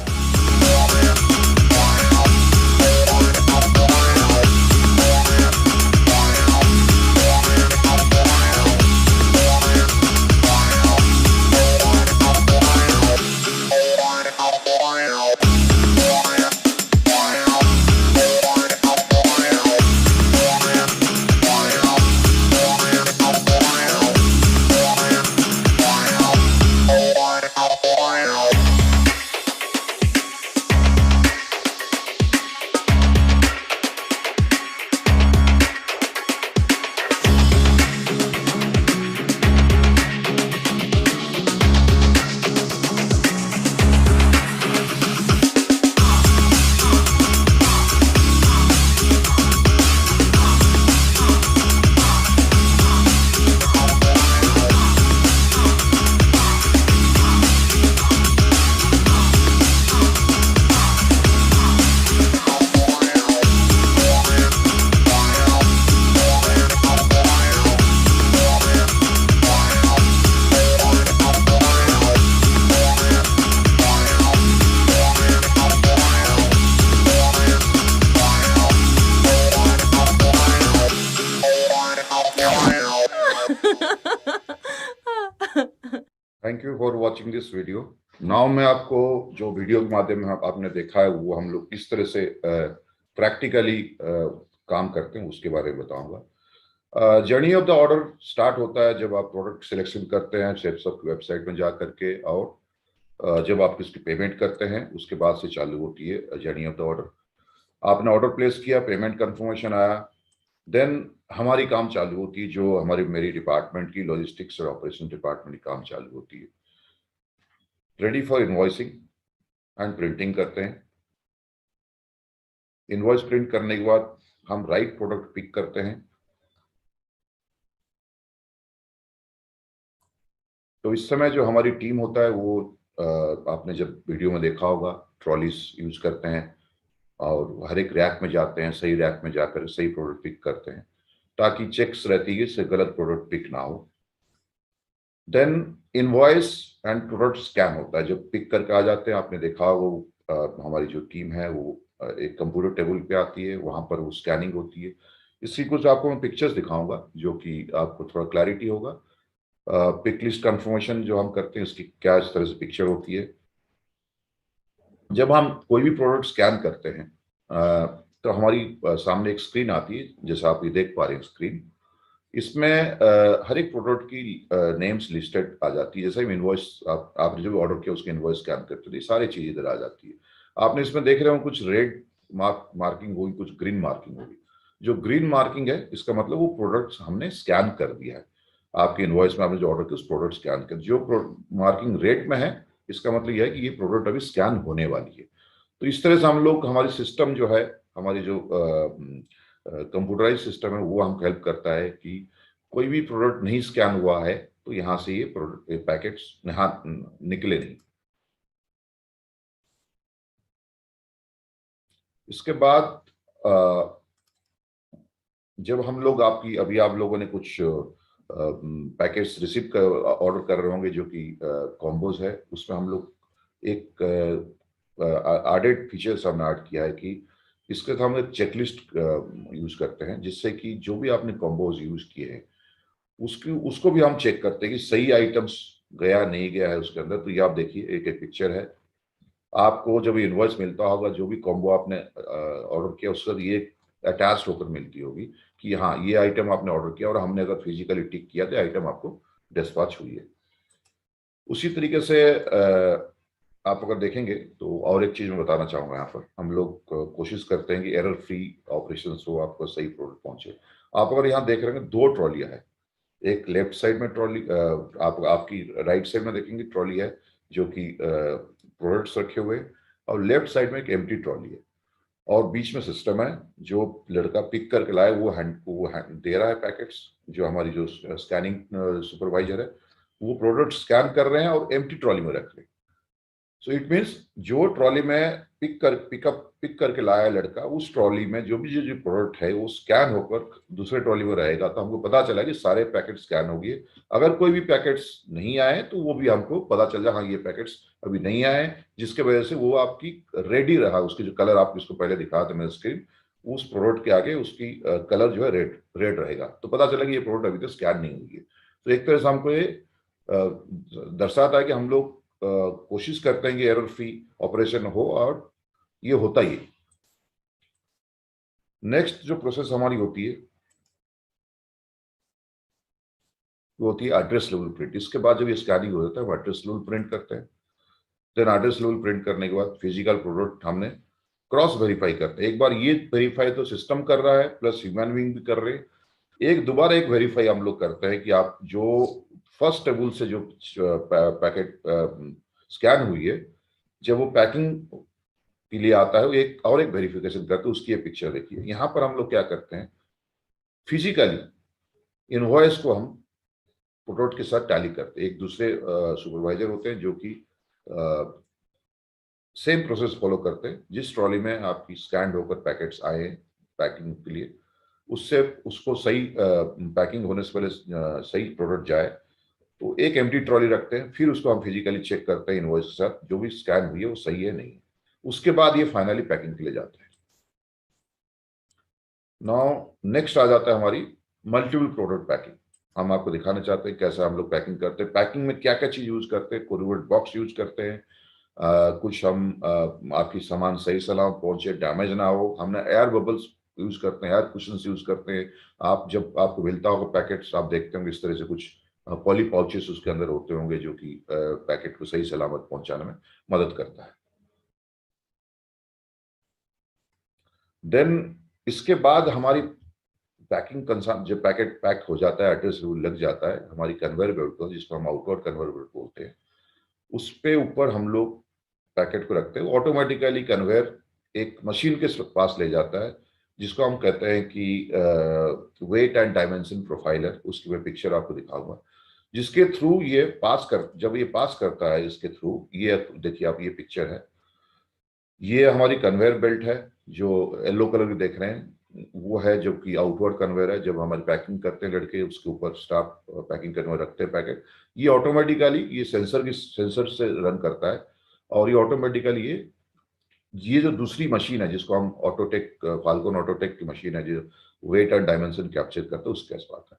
For watching this video. Now मैं आपको जो वीडियो के माध्यम में आपने देखा है वो हम लोग किस तरह से प्रैक्टिकली काम करते हैं उसके बारे में बताऊंगा। Journey of the order start होता है जब आप प्रोडक्ट सिलेक्शन करते हैं शेफशॉप की वेबसाइट में जा करके, और जब आप इसकी पेमेंट करते हैं उसके बाद से चालू होती है जर्नी ऑफ द ऑर्डर। आपने ऑर्डर प्लेस किया, पेमेंट कंफर्मेशन आया, देन हमारी काम चालू होती है, जो मेरी डिपार्टमेंट की लॉजिस्टिक्स और ऑपरेशन डिपार्टमेंट की काम चालू होती है। Ready for invoicing and printing करते हैं। इनवॉइस प्रिंट करने के बाद हम राइट प्रोडक्ट पिक करते हैं। तो इस समय जो हमारी टीम होता है वो आपने जब वीडियो में देखा होगा, ट्रॉलीज यूज करते हैं और हर एक रैक में जाते हैं, सही रैक में जाकर सही प्रोडक्ट पिक करते हैं ताकि चेक्स रहती है इससे गलत प्रोडक्ट पिक ना हो। Then invoice and product scan होता है, जब पिक करके आ जाते हैं आपने देखा वो हमारी जो टीम है वो एक कंप्यूटर टेबल पे आती है, वहां पर वो स्कैनिंग होती है। इसकी कुछ आपको मैं पिक्चर्स दिखाऊंगा जो कि आपको थोड़ा क्लैरिटी होगा। पिक लिस्ट कंफर्मेशन जो हम करते हैं उसकी क्या इस तरह से पिक्चर होती है। जब हम कोई भी प्रोडक्ट स्कैन करते हैं तो हमारी सामने एक स्क्रीन आती है, जैसा आप ये देख पा रहे हैं स्क्रीन। इसमें हर एक प्रोडक्ट की नेम्स लिस्टेड आ जाती है। जैसे ही इनवॉइस आपने जो ऑर्डर किया उसके इनवॉइस स्कैन करते हैं, सारी चीज इधर आ जाती है। आपने इसमें देख रहे हो कुछ रेड मार्किंग होगी, कुछ ग्रीन मार्किंग होगी। जो ग्रीन मार्किंग है इसका मतलब वो प्रोडक्ट हमने स्कैन कर दिया है। आपके इनवॉइस में आपने जो ऑर्डर किया उस प्रोडक्ट स्कैन कर। जो मार्किंग रेड में है इसका मतलब यह है कि ये प्रोडक्ट अभी स्कैन होने वाली है। तो इस तरह से हम लोग, हमारी सिस्टम जो है, हमारी जो कंप्यूटराइज सिस्टम है वो हमको हेल्प करता है कि कोई भी प्रोडक्ट नहीं स्कैन हुआ है तो यहाँ से ये प्रोडक्ट पैकेट्स निकले नहीं। इसके बाद जब हम लोग अभी आप लोगों ने कुछ पैकेट्स रिसीव कर ऑर्डर कर रहे होंगे जो कि कॉम्बोज है, उसमें हम लोग एक एडेड फीचर्स हमने ऐड किया है कि इसके साथ हम एक चेकलिस्ट यूज करते हैं, जिससे कि जो भी आपने कॉम्बोज यूज किए हैं उसको भी हम चेक करते हैं कि सही आइटम्स गया नहीं गया है उसके अंदर। तो ये आप देखिए एक पिक्चर है, आपको जब इनवॉइस मिलता होगा जो भी कॉम्बो आपने ऑर्डर किया उसका ये अटैच होकर मिलती होगी कि हाँ ये आइटम आपने ऑर्डर किया और हमने अगर फिजिकली टिक किया तो आइटम आपको डिस्पैच हुई है। उसी तरीके से आप अगर देखेंगे तो और एक चीज मैं बताना चाहूंगा, यहाँ पर हम लोग कोशिश करते हैं कि एरर फ्री ऑपरेशन हो, आपको सही प्रोडक्ट पहुंचे। आप अगर यहाँ देख रहे हैं 2 ट्रॉलियां है, एक लेफ्ट साइड में ट्रॉली, आपकी राइट साइड में देखेंगे ट्रॉली है जो कि प्रोडक्ट्स रखे हुए, और लेफ्ट साइड में एक एम्प्टी ट्रॉली है और बीच में सिस्टम है जो लड़का पिक करके लाए वो दे रहा है पैकेट्स। जो हमारी जो स्कैनिंग सुपरवाइजर है वो प्रोडक्ट स्कैन कर रहे हैं और एम्प्टी ट्रॉली में रख रहे हैं। सो इट मीन्स जो ट्रॉली में पिक करके लाया लड़का, उस ट्रॉली में जो प्रोडक्ट है वो स्कैन होकर दूसरे ट्रॉली में रहेगा। तो हमको पता चला कि सारे पैकेट स्कैन हो गए। अगर कोई भी पैकेट्स नहीं आए तो वो भी हमको पता चल जाए हाँ ये पैकेट्स अभी नहीं आए, जिसके वजह से वो आपकी रेडी रहा। उसकी जो कलर आपको इसको पहले दिखाया था मेरे स्क्रीन, उस प्रोडक्ट के आगे उसकी कलर जो है रेड रहेगा, तो पता चला कि ये प्रोडक्ट अभी तक स्कैन नहीं हुई है। तो एक तरह से हमको ये दर्शाता है कि हम लोग कोशिश करते हैं कि एरर फ्री ऑपरेशन हो, और ये होता ही है। नेक्स्ट जो प्रोसेस हमारी होती है वो होती है एड्रेस लेवल प्रिंट। इसके बाद जब ये स्कैनिंग हो जाता है हम एड्रेस लेवल प्रिंट करते हैं। देन एड्रेस लेवल प्रिंट करने के बाद फिजिकल प्रोडक्ट हमने क्रॉस वेरीफाई करते हैं। एक बार ये वेरीफाई तो सिस्टम कर रहा है प्लस ह्यूमन बीइंग भी कर रहे हैं। दोबारा एक वेरीफाई हम लोग करते हैं कि आप जो फर्स्ट टेबल से जो पैकेट स्कैन हुई है, जब वो पैकिंग के लिए आता है एक वेरिफिकेशन करते हैं। उसकी ये पिक्चर देखिए। यहाँ पर हम लोग क्या करते हैं, फिजिकली इनवॉइस को हम प्रोडक्ट के साथ टैली करते हैं। एक दूसरे सुपरवाइजर होते हैं जो कि सेम प्रोसेस फॉलो करते हैं। जिस ट्रॉली में आपकी स्कैन होकर पैकेट्स आए पैकिंग के लिए, उसको सही पैकिंग होने से पहले सही प्रोडक्ट जाए तो एक एम्प्टी ट्रॉली रखते हैं। फिर उसको हम फिजिकली चेक करते हैं इनवॉइस के साथ, जो भी स्कैन हुई है वो सही है नहीं। उसके बाद ये फाइनली पैकिंग के लिए जाता है। नाउ नेक्स्ट आ जाता है हमारी मल्टीपल प्रोडक्ट पैकिंग। हम आपको दिखाना चाहते हैं कैसा हम लोग पैकिंग करते हैं। पैकिंग में क्या क्या चीज यूज करते हैं, कोरियर बॉक्स यूज करते हैं, कुछ हम आपकी सामान सही सलामत पहुंचे, डैमेज ना हो। हमने एयर बबल्स यूज करते हैं, एयर कुशंस यूज करते हैं। आप जब आपको मिलता होगा पैकेट्स, आप देखते होंगे इस तरह से कुछ पॉली पाउचेस उसके अंदर होते होंगे जो कि पैकेट को सही सलामत पहुंचाने में मदद करता है। देन इसके बाद हमारी पैकिंग कंसाम, जब पैकेट पैक हो जाता है, एड्रेस लग जाता है, हमारी कन्वेयर बेल्ट को, जिसको हम आउटवर्ड कन्वेयर बेल्ट बोलते हैं, उस पे ऊपर हम लोग पैकेट को रखते हैं। ऑटोमेटिकली कन्वेयर एक मशीन के पास ले जाता है, जिसको हम कहते हैं कि वेट एंड डायमेंशन प्रोफाइलर। उसकी मैं पिक्चर आपको दिखाऊंगा, जिसके थ्रू ये जब ये पास करता है, इसके थ्रू, ये देखिए आप, ये पिक्चर है, ये हमारी कन्वेयर बेल्ट है जो येलो कलर की देख रहे हैं, वो है जो कि आउटवर्ड कन्वेयर है। जब हमारी पैकिंग करते हैं लड़के, उसके ऊपर स्टाफ पैकिंग करने में रखते हैं पैकेट, ये ऑटोमेटिकली ये सेंसर से रन करता है, और ये ऑटोमेटिकली ये जो दूसरी मशीन है जिसको हम ऑटोटेक, फाल्कन ऑटोटेक की मशीन है जो वेट एंड डायमेंशन कैप्चर करते है, उसके आस पास है।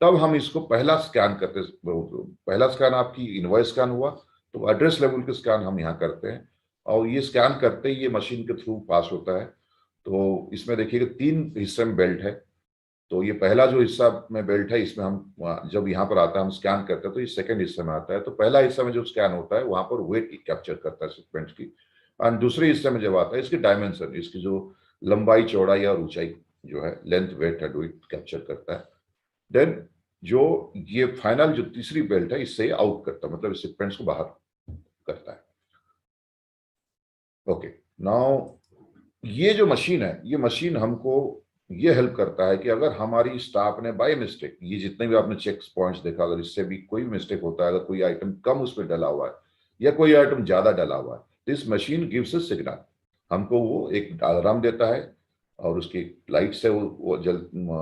तब हम इसको पहला स्कैन करते, पहला स्कैन आपकी इनवॉइस स्कैन हुआ, तो एड्रेस लेवल के स्कैन हम यहाँ करते हैं, और ये स्कैन करते ही ये मशीन के थ्रू पास होता है। तो इसमें देखिएगा 3 हिस्से में बेल्ट है। तो ये पहला जो हिस्सा में बेल्ट है, इसमें हम जब यहाँ पर आता है हम स्कैन करते हैं, तो ये सेकंड हिस्से में आता है। तो पहला हिस्सा में जो स्कैन होता है वहां पर वेट कैप्चर करता है शिपमेंट्स की, और दूसरे हिस्से में जब आता है इसकी डायमेंशन, इसकी जो लंबाई, चौड़ाई और ऊंचाई जो है, length, weight and weight capture करता है। देन जो ये फाइनल जो तीसरी बेल्ट है, इससे आउट करता है, मतलब शिपमेंट्स को बाहर करता है। ओके, नाउ ये जो मशीन है, ये मशीन हमको ये हेल्प करता है कि अगर हमारी स्टाफ ने बाय मिस्टेक, ये जितने भी आपने चेक पॉइंट्स देखा, अगर इससे भी कोई मिस्टेक होता है, अगर कोई आइटम कम उसमें डला हुआ है या कोई आइटम ज्यादा डला हुआ है, this machine gives a signal, हमको वो एक अलार्म देता है, और उसकी लाइट से वो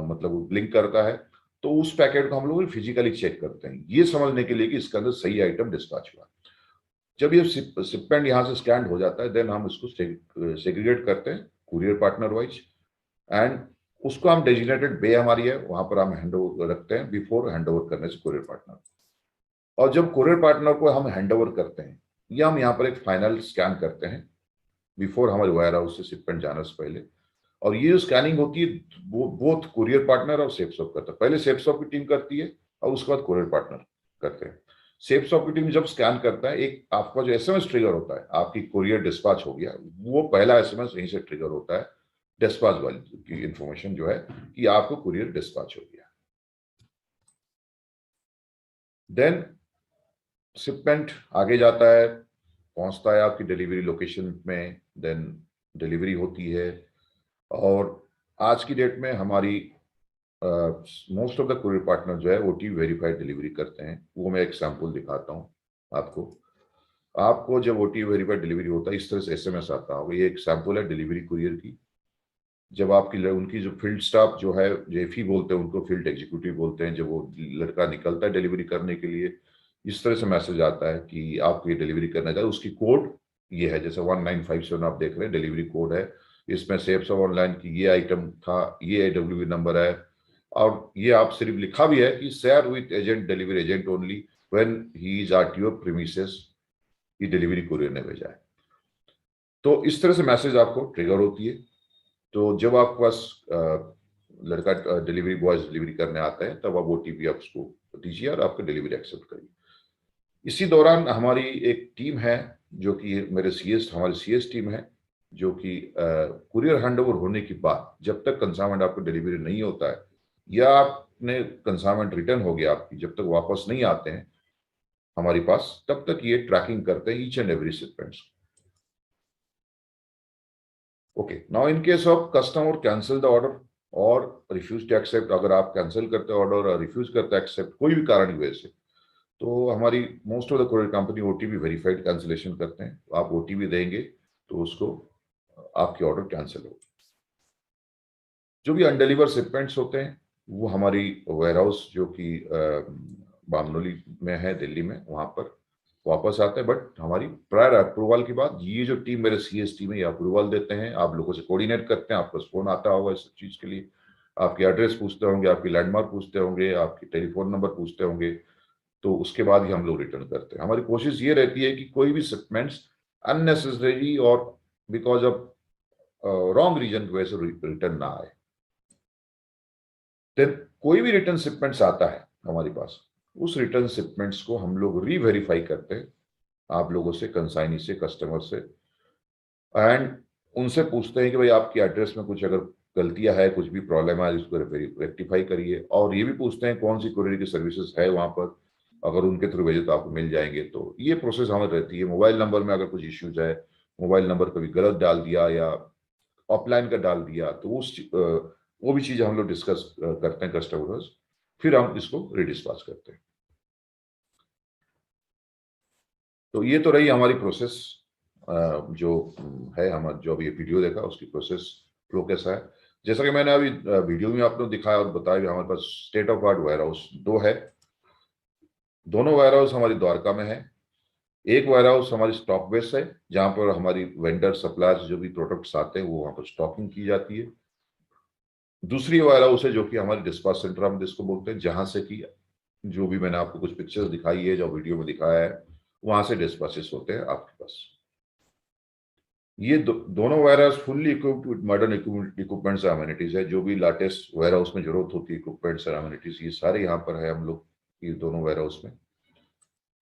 मतलब वो ब्लिंक करता है। तो उस पैकेट को हम लोग फिजिकली चेक करते हैं, ये समझने के लिए कि इसके अंदर सही आइटम डिस्पैच हुआ। जब ये शिपमेंट यहाँ से स्कैन हो जाता है, देन हम इसको सेग्रीगेट करते हैं कुरियर पार्टनर वाइज, एंड उसको हम डेजिग्नेटेड बे हमारी है, वहां पर हम हैंड ओवर रखते हैं बिफोर हैंड ओवर करने से कुरियर पार्टनर। और जब कुरियर पार्टनर को हम हैंड ओवर करते हैं, या हम यहाँ पर एक फाइनल स्कैन करते हैं बिफोर हमारे वायर हाउस से शिपमेंट जाने से पहले। और ये जो स्कैनिंग होती है वो बोथ कुरियर पार्टनर और सेफ शॉप करता है। पहले सेफ शॉप की टीम करती है, और उसके बाद कुरियर पार्टनर करते हैं। सेफ शॉप की टीम जब स्कैन करता है, एक आपका जो एसएमएस ट्रिगर होता है, आपकी कुरियर डिस्पैच हो गया, वो पहला एसएमएस यहीं से ट्रिगर होता है, डिस्पैच वाली की इंफॉर्मेशन जो है कि आपको कुरियर डिस्पैच हो गया। देन शिपमेंट आगे जाता है, पहुंचता है आपकी डिलीवरी लोकेशन में, देन डिलीवरी होती है। और आज की डेट में हमारी most of the courier partner जो है OTP वेरीफाइड डिलीवरी करते हैं। वो मैं एक सैंपल दिखाता हूँ आपको जब OTP वेरीफाइड डिलीवरी होता है, इस तरह से एसएमएस आता होगा। ये एक सैंपल है डिलीवरी कुरियर की। जब आपकी उनकी जो फील्ड स्टाफ जो है, जेफी बोलते हैं उनको, फील्ड एग्जीक्यूटिव बोलते हैं, जब वो लड़का निकलता है डिलीवरी करने के लिए, इस तरह से मैसेज आता है कि आप ये डिलीवरी करना चाहते हैं। उसकी कोड ये है, जैसे 1957 आप देख रहे हैं, डिलीवरी कोड है। इसमें सेफ शॉप ऑनलाइन की ये आइटम था, ये AWV नंबर है, और ये आप सिर्फ लिखा भी है कि share with agent, delivery agent only when he is at your premises, ये डिलीवरी कुरियर ने भेजा है। तो इस तरह से मैसेज आपको ट्रिगर होती है। तो जब आपके पास लड़का डिलीवरी बॉयज डिलीवरी करने आता है, तब आप OTP आप उसको दीजिए और आपका डिलीवरी एक्सेप्ट करिए। इसी दौरान हमारी एक टीम है जो कि हमारी CS टीम है, जो कि कुरियर हैंडओवर होने के बाद, जब तक कंसाइनमेंट आपको डिलीवरी नहीं होता है, या आपने कंसाइनमेंट रिटर्न हो गया आपकी, जब तक वापस नहीं आते हैं हमारे पास, तब तक ये ट्रैकिंग करते हैं each and every shipments. Okay, now in case of customer cancel the order और रिफ्यूज टू एक्सेप्ट, अगर आप कैंसिल करते ऑर्डर और रिफ्यूज करते एक्सेप्ट कोई भी कारण की वजह से, तो हमारी most of the courier company OTP verified cancellation करते हैं। आप OTP देंगे तो उसको आपकी ऑर्डर कैंसिल होगी। जो भी अनडिलीवर शिपमेंट्स होते हैं वो हमारी वेयरहाउस जो कि बामनोली में है, दिल्ली में, वहां पर वापस आते हैं। बट हमारी प्रायर अप्रूवल के बाद ये जो टीम, मेरे CS टीम है, ये अप्रूवल देते हैं, आप लोगों से कोऑर्डिनेट करते हैं, आपको फोन आता होगा इस चीज के लिए, आपकी एड्रेस पूछते होंगे, आपकी लैंडमार्क पूछते होंगे, आपकी टेलीफोन नंबर पूछते होंगे, तो उसके बाद ही हम लोग रिटर्न करते हैं। हमारी कोशिश ये रहती है कि कोई भी शिपमेंट्स अननेसेसरी और बिकॉज ऑफ रॉन्ग रीजन की वजह से रिटर्न ना आए। फिर कोई भी रिटर्न शिपमेंट्स आता है हमारे पास, उस रिटर्न शिपमेंट्स को हम लोग रीवेरीफाई करते हैं आप लोगों से, कंसाइनी से, कस्टमर से, एंड उनसे पूछते हैं कि भाई आपकी एड्रेस में कुछ अगर गलतियां है, कुछ भी प्रॉब्लम है, इसको रेक्टिफाई करिए। और ये भी पूछते हैं कौन सी कुरियर की सर्विसेज है वहां पर, अगर उनके थ्रू भेजे तो आपको मिल जाएंगे। तो ये प्रोसेस हमारी रहती है। मोबाइल नंबर में अगर कुछ इश्यूज है, मोबाइल नंबर कभी गलत डाल दिया या ऑफलाइन का डाल दिया, तो वो भी चीजें हम लोग डिस्कस करते हैं कस्टमर्स, फिर हम इसको रिडिस्पैच करते हैं। तो ये तो रही हमारी प्रोसेस, जो है हमारा, जो अभी ये वीडियो देखा उसकी प्रोसेस फ्लो कैसा है। जैसा कि मैंने अभी वीडियो में आपको दिखाया और बताया, हमारे पास state of art warehouse 2 है। दोनों वेयर हाउस हमारी द्वारका में है। एक वेयर हाउस हमारी स्टॉक बेस है, जहां पर हमारी वेंडर सप्लायर्स जो भी प्रोडक्ट्स आते हैं वो वहां पर स्टॉकिंग की जाती है। दूसरी वेयर हाउस है जो कि हमारी डिस्पैच सेंटर हम जिसको बोलते हैं, जहां से कि जो भी मैंने आपको कुछ पिक्चर्स दिखाई है, जो वीडियो में दिखाया है, वहां से डिस्पैचेस होते हैं आपके पास। ये दोनों warehouse fully equipped with modern equipments and amenities है। जो भी लेटेस्ट वेयर हाउस में जरूरत होती है इक्विपमेंट्स और अमेनिटीज, ये सारे यहाँ पर है हम लोग ये दोनों वेयर हाउस में।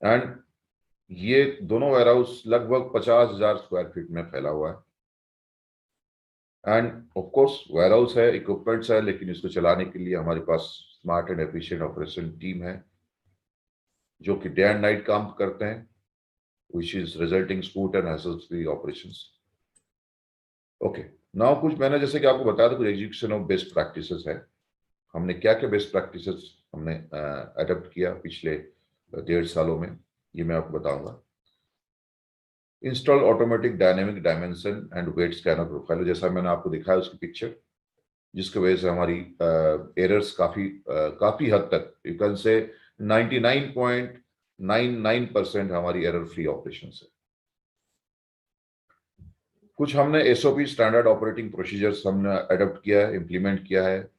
एंड ये दोनों वेयर हाउस लगभग 50,000 स्क्वायर फीट में फैला हुआ है। And of course warehouse है, इक्विपमेंट्स है, लेकिन इसको चलाने के लिए हमारे पास smart and efficient operation team है जो कि डे एंड नाइट काम करते हैं, which is resulting smooth and hassle-free operations. Okay, now कुछ मैंने जैसे कि आपको बताया था कुछ एग्जीक्यूशन ऑफ बेस्ट प्रैक्टिसेस है। हमने क्या क्या बेस्ट प्रैक्टिसेस हमने अडॉप्ट किया पिछले 1.5 सालों में, ये मैं आपको बताऊंगा। Install automatic dynamic dimension and weight scanner profile, जैसा मैंने आपको दिखाया उसकी पिक्चर, जिसकी वजह से हमारी एरर्स काफी हद तक, यू कैन से 99.99% हमारी एरर फ्री ऑपरेशन है। कुछ हमने एसओपी स्टैंडर्ड ऑपरेटिंग प्रोसीजर्स हमने अडॉप्ट किया है, इम्प्लीमेंट किया है,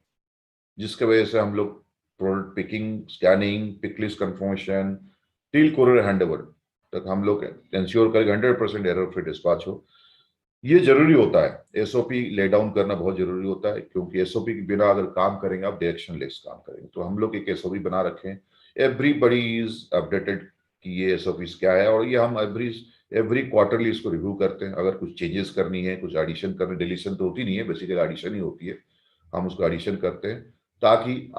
जिसके वजह से हम लोग product picking, scanning, pick list confirmation till courier handover तक हम लोग इंश्योर करेंगे 100% एरर फ्री डिस्पैच हो। ये जरूरी होता है, एसओपी ले डाउन करना बहुत जरूरी होता है, क्योंकि एसओपी के बिना अगर काम करेंगे आप डायरेक्शन लेस काम करेंगे। तो हम लोग एक एसओपी बना रखें, एवरीबडी इज अपडेटेड कि ये एसओपीज क्या है, और ये हम एवरी क्वार्टरली इसको रिव्यू करते हैं। अगर कुछ चेंजेस करनी है, कुछ एडिशन करनी, डिलीशन तो होती नहीं है, बेसिकली एडिशन ही होती है, हम उसको एडिशन करते हैं ताकि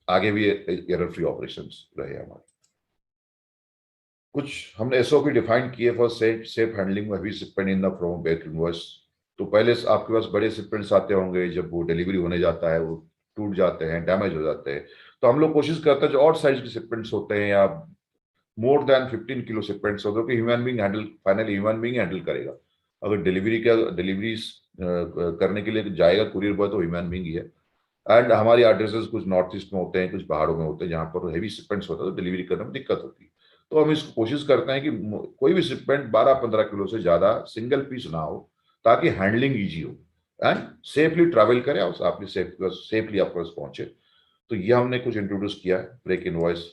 आगे भी एरर फ्री ऑपरेशंस रहे हमारे। कुछ हमने एसओपी डिफाइन किए for safe handling heavy shipment in the from back invoice. तो पहले आपके पास बड़े शिपमेंट्स आते होंगे, जब वो डिलीवरी होने जाता है वो टूट जाते हैं, डैमेज हो जाते हैं, तो हम लोग कोशिश करते हैं जो और साइज के शिपमेंट्स होते हैं या मोर देन 15 किलो शिपमेंट्स होते हैं कि ह्यूमन बीइंग हैंडल करेगा। अगर डिलीवरीज करने के लिए जाएगा कुरियर बॉय तो ह्यूमन बीइंग ही है। एंड हमारी एड्रेसेस कुछ नॉर्थ ईस्ट में होते हैं, कुछ पहाड़ों में होते हैं, जहाँ पर हेवी शिपमेंट्स होता है तो डिलीवरी करने में दिक्कत होती है। तो हम इसको कोशिश करते हैं कि कोई भी शिपमेंट 12-15 किलो से ज्यादा सिंगल पीस ना हो, ताकि हैंडलिंग ईजी हो एंड सेफली ट्रैवल करे और आपने सेफली आपके पास पहुंचे। तो ये हमने कुछ इंट्रोड्यूस किया है, ब्रेक इनवॉइस।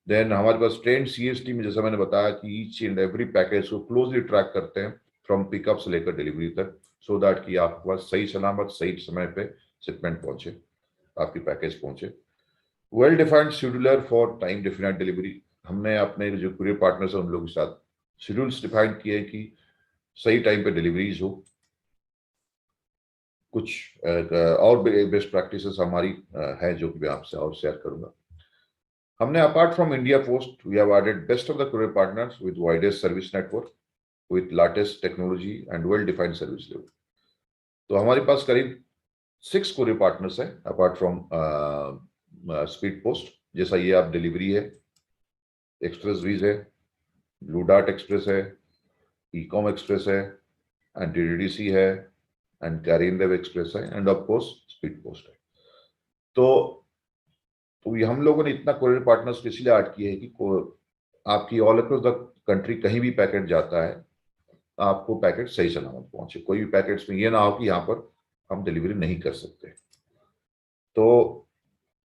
देन हमारे पास ट्रेंड सीएसटी में जैसा मैंने बताया कि ईच एंड एवरी पैकेज को क्लोजली ट्रैक करते हैं फ्रॉम पिकअप से लेकर डिलीवरी तक, सो दैट कि आपके पास सही सलामत सही समय पे शिपमेंट पहुंचे, आपकी पैकेज पहुंचे। Well defined scheduler for time definite delivery, हमने अपने जो कुरियर पार्टनर्स हैं उन लोगों के साथ शेड्यूल्स डिफाइन किए कि सही टाइम पे डिलीवरीज हो। कुछ और बेस्ट प्रैक्टिसेस हमारी है जो कि मैं आपसे और शेयर करूंगा। हमने apart from India Post we have added best of the courier partners with widest service network with latest technology and well defined service level. तो हमारे पास करीब 6 कुरियर पार्टनर्स हैं अपार्ट फ्रॉम स्पीड पोस्ट, जैसा ये आप डिलीवरी है, Xpressbees है, ब्लू डार्ट एक्सप्रेस है, ईकॉम एक्सप्रेस है, एंड डीडीसी है, एंड कैरियर एक्सप्रेस है, and of course speed post है। तो ये हम लोगों ने इतना कुरियर पार्टनर्स इसलिए ऐड किए हैं कि आपकी ऑल अक्रॉस द कंट्री कहीं भी पैकेट जाता है आपको पैकेट सही सलामत पहुंचे। कोई भी पैकेट्स में ये ना हो कि यहाँ पर हम डिलीवरी नहीं कर सकते। तो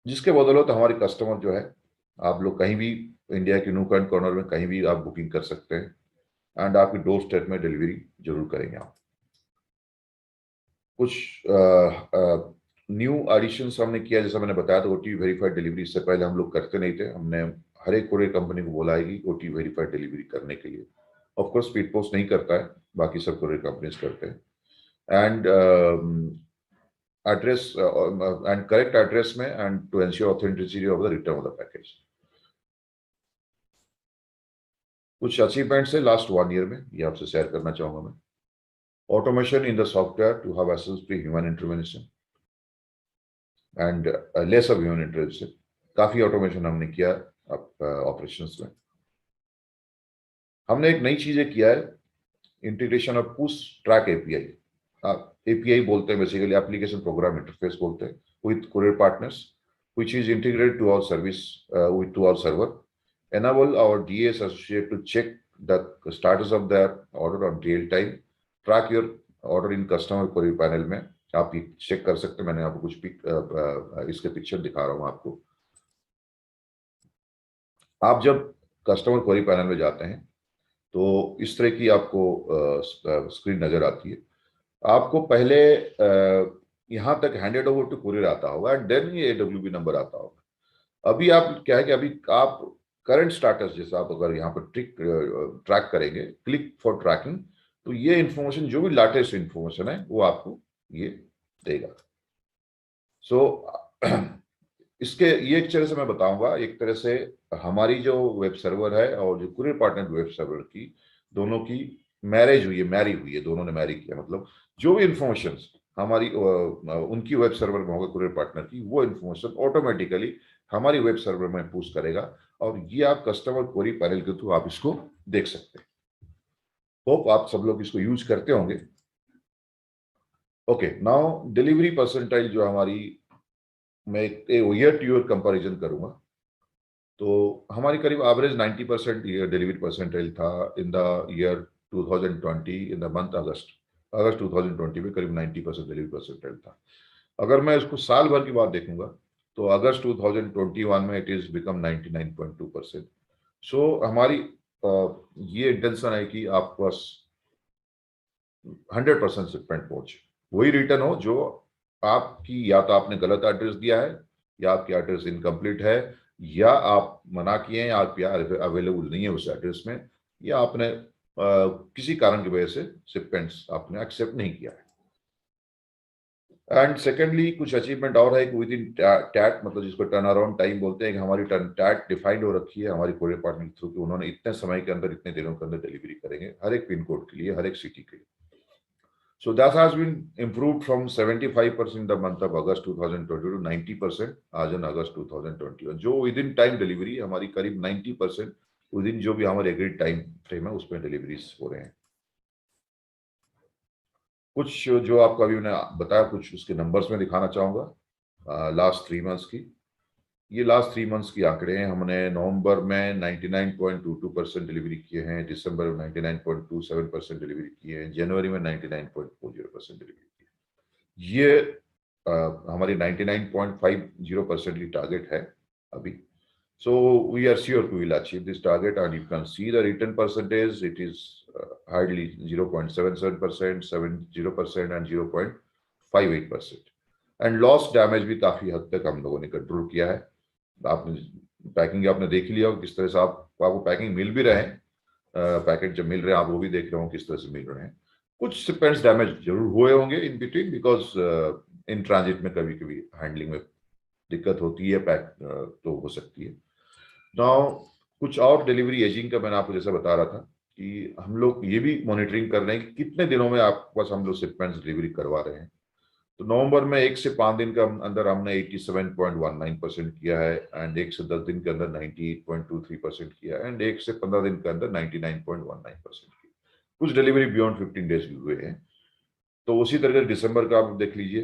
जिसके बदौलत हमारे कस्टमर जो है, आप लोग कहीं भी इंडिया के नूक एंड कॉर्नर में कहीं भी आप बुकिंग कर सकते हैं एंड आपकी डोर स्टेप में डिलीवरी जरूर करेंगे आप। कुछ न्यू एडिशंस हमने किया, जैसा मैंने बताया था OTP वेरीफाइड डिलीवरी इससे पहले हम लोग करते नहीं थे। हमने हर एक कोरियर कंपनी को बोला है कि OTP वेरीफाइड डिलीवरी करने के लिए। ऑफ कोर्स स्पीड पोस्ट नहीं करता है, बाकी सब कोरियर कंपनीज करते हैं। And address and correct address में and to ensure authenticity of the return of the package. कुछ अचीवमेंट्स है लास्ट 1 ईयर में, ये आपसे शेयर करना चाहूंगा मैं। Automation in the software to have access to human intervention and less of human intervention. काफी ऑटोमेशन हमने किया ऑपरेशंस में। हमने एक नई चीजें किया है, integration of push track API। API बोलते हैं बेसिकली, एप्लीकेशन प्रोग्राम इंटरफेस बोलते हैं, with courier partners which is integrated to our service to our server, enable our DAs associate to check the status of their order on real time, track your order in customer query panel में आप ये check कर सकते हैं। मैंने आपको कुछ इसके पिक्चर दिखा रहा हूँ आपको। आप जब कस्टमर क्वेरी पैनल में जाते हैं तो इस तरह की आपको स्क्रीन नजर आती है। आपको पहले यहाँ तक हैंडेड ओवर टू कुरियर आता होगा एंड देन ये AWB नंबर आता होगा। अभी आप क्या है कि अभी आप करंट स्टेटस जैसा आप अगर यहाँ पर ट्रैक करेंगे, क्लिक फॉर ट्रैकिंग, तो ये इंफॉर्मेशन जो भी लेटेस्ट इंफॉर्मेशन है वो आपको ये देगा। इसके ये एक तरह से मैं बताऊंगा, एक तरह से हमारी जो वेब सर्वर है और जो कुरियर पार्टनर वेब सर्वर की दोनों की मैरी हुई है, दोनों ने मैरी किया। मतलब जो भी इंफॉर्मेशन हमारी उनकी वेब सर्वर में होगा कुरियर पार्टनर की, वो इंफॉर्मेशन ऑटोमेटिकली हमारी वेब सर्वर में पुश करेगा और ये आप कस्टमर क्वेरी पैनल के थ्रू आप इसको देख सकते हैं। होप आप सब लोग इसको यूज करते होंगे। ओके, नाउ डिलीवरी परसेंटाइल जो हमारी, मैं ईयर टू ईयर कंपैरिजन करूंगा तो हमारी करीब एवरेज 90% डिलीवरी परसेंटाइल था in the year 2020, in the month August 2020 में करीब 90% डिलीवरी परसेंटाइल था। अगर मैं इसको साल भर की बात देखूंगा तो अगस्त 2021 में इट इज बिकम 99.2%। सो हमारी ये इंटेंशन है कि आपके पास 100% शिपमेंट पहुंचे, वही रिटर्न हो जो आपकी, या तो आपने गलत एड्रेस दिया है, या आपकी एड्रेस इनकम्प्लीट है, या आप मना किए हैं, आप अवेलेबल नहीं है उस एड्रेस में, या आपने किसी कारण की वजह से शिपमेंट्स आपने एक्सेप्ट नहीं किया है। एंड सेकेंडली कुछ अचीवमेंट और है कि विद इन टैट, मतलब जिसको टर्न अराउंड टाइम बोलते हैं, कि हमारी टैट डिफाइंड हो रखी है हमारी कोरियर पार्टनर के थ्रू कि उन्होंने इतने समय के अंदर, इतने दिनों के अंदर डिलीवरी करेंगे हर एक पिन कोड के लिए, हर एक सिटी के लिए। So that has been improved from 75% in the month of August 2020 to 90% आज in August 2021। जो विद इन टाइम डिलीवरी हमारी करीब 90% विद इन जो भी हमारे एग्रीड टाइम फ्रेम है उसमें डिलीवरीज हो रहे हैं। कुछ जो आपको अभी मैंने बताया, कुछ उसके नंबर्स में दिखाना चाहूंगा लास्ट 3 मंथ्स की। ये लास्ट 3 मंथ्स की आंकड़े हैं। हमने नवंबर में 99.22% डिलीवरी किए हैं, दिसंबर में 99.27% डिलीवरी किए हैं, जनवरी में 99.40% डिलीवरी की है। ये हमारी 99.50% की टारगेट है अभी। So we are sure we will achieve this target and you can see the return percentage, it is hardly 0.77%, 70% एंड 0.58%। एंड लॉस डैमेज भी काफी हद तक हम लोगों ने कंट्रोल किया है। आपने पैकिंग आपने देख लिया किस तरह से आपको पैकिंग मिल भी रहे हैं, पैकेट जब मिल रहे हैं आप वो भी देख रहे हो किस तरह से मिल रहे हैं। कुछ शिपमेंट्स डैमेज जरूर हुए होंगे in between, because in transit में कभी कभी हैंडलिंग में दिक्कत होती है, पैक तो हो सकती है। नाउ कुछ और डिलीवरी एजिंग का मैंने आपको जैसा बता रहा था कि हम लोग ये भी मॉनिटरिंग कर रहे हैं कि कितने दिनों में आपके पास हम लोग शिपमेंट्स डिलीवरी करवा रहे हैं। तो नवंबर में 1 से 5 दिन के अंदर हमने 87.19% किया है, एंड 1 से 10 दिन के अंदर 98.23% किया है, एंड 1 से 15 दिन के अंदर 99.19% किया। कुछ डिलीवरी बियॉन्ड 15 डेज भी हुए हैं। तो उसी तरह दिसंबर का आप देख लीजिए,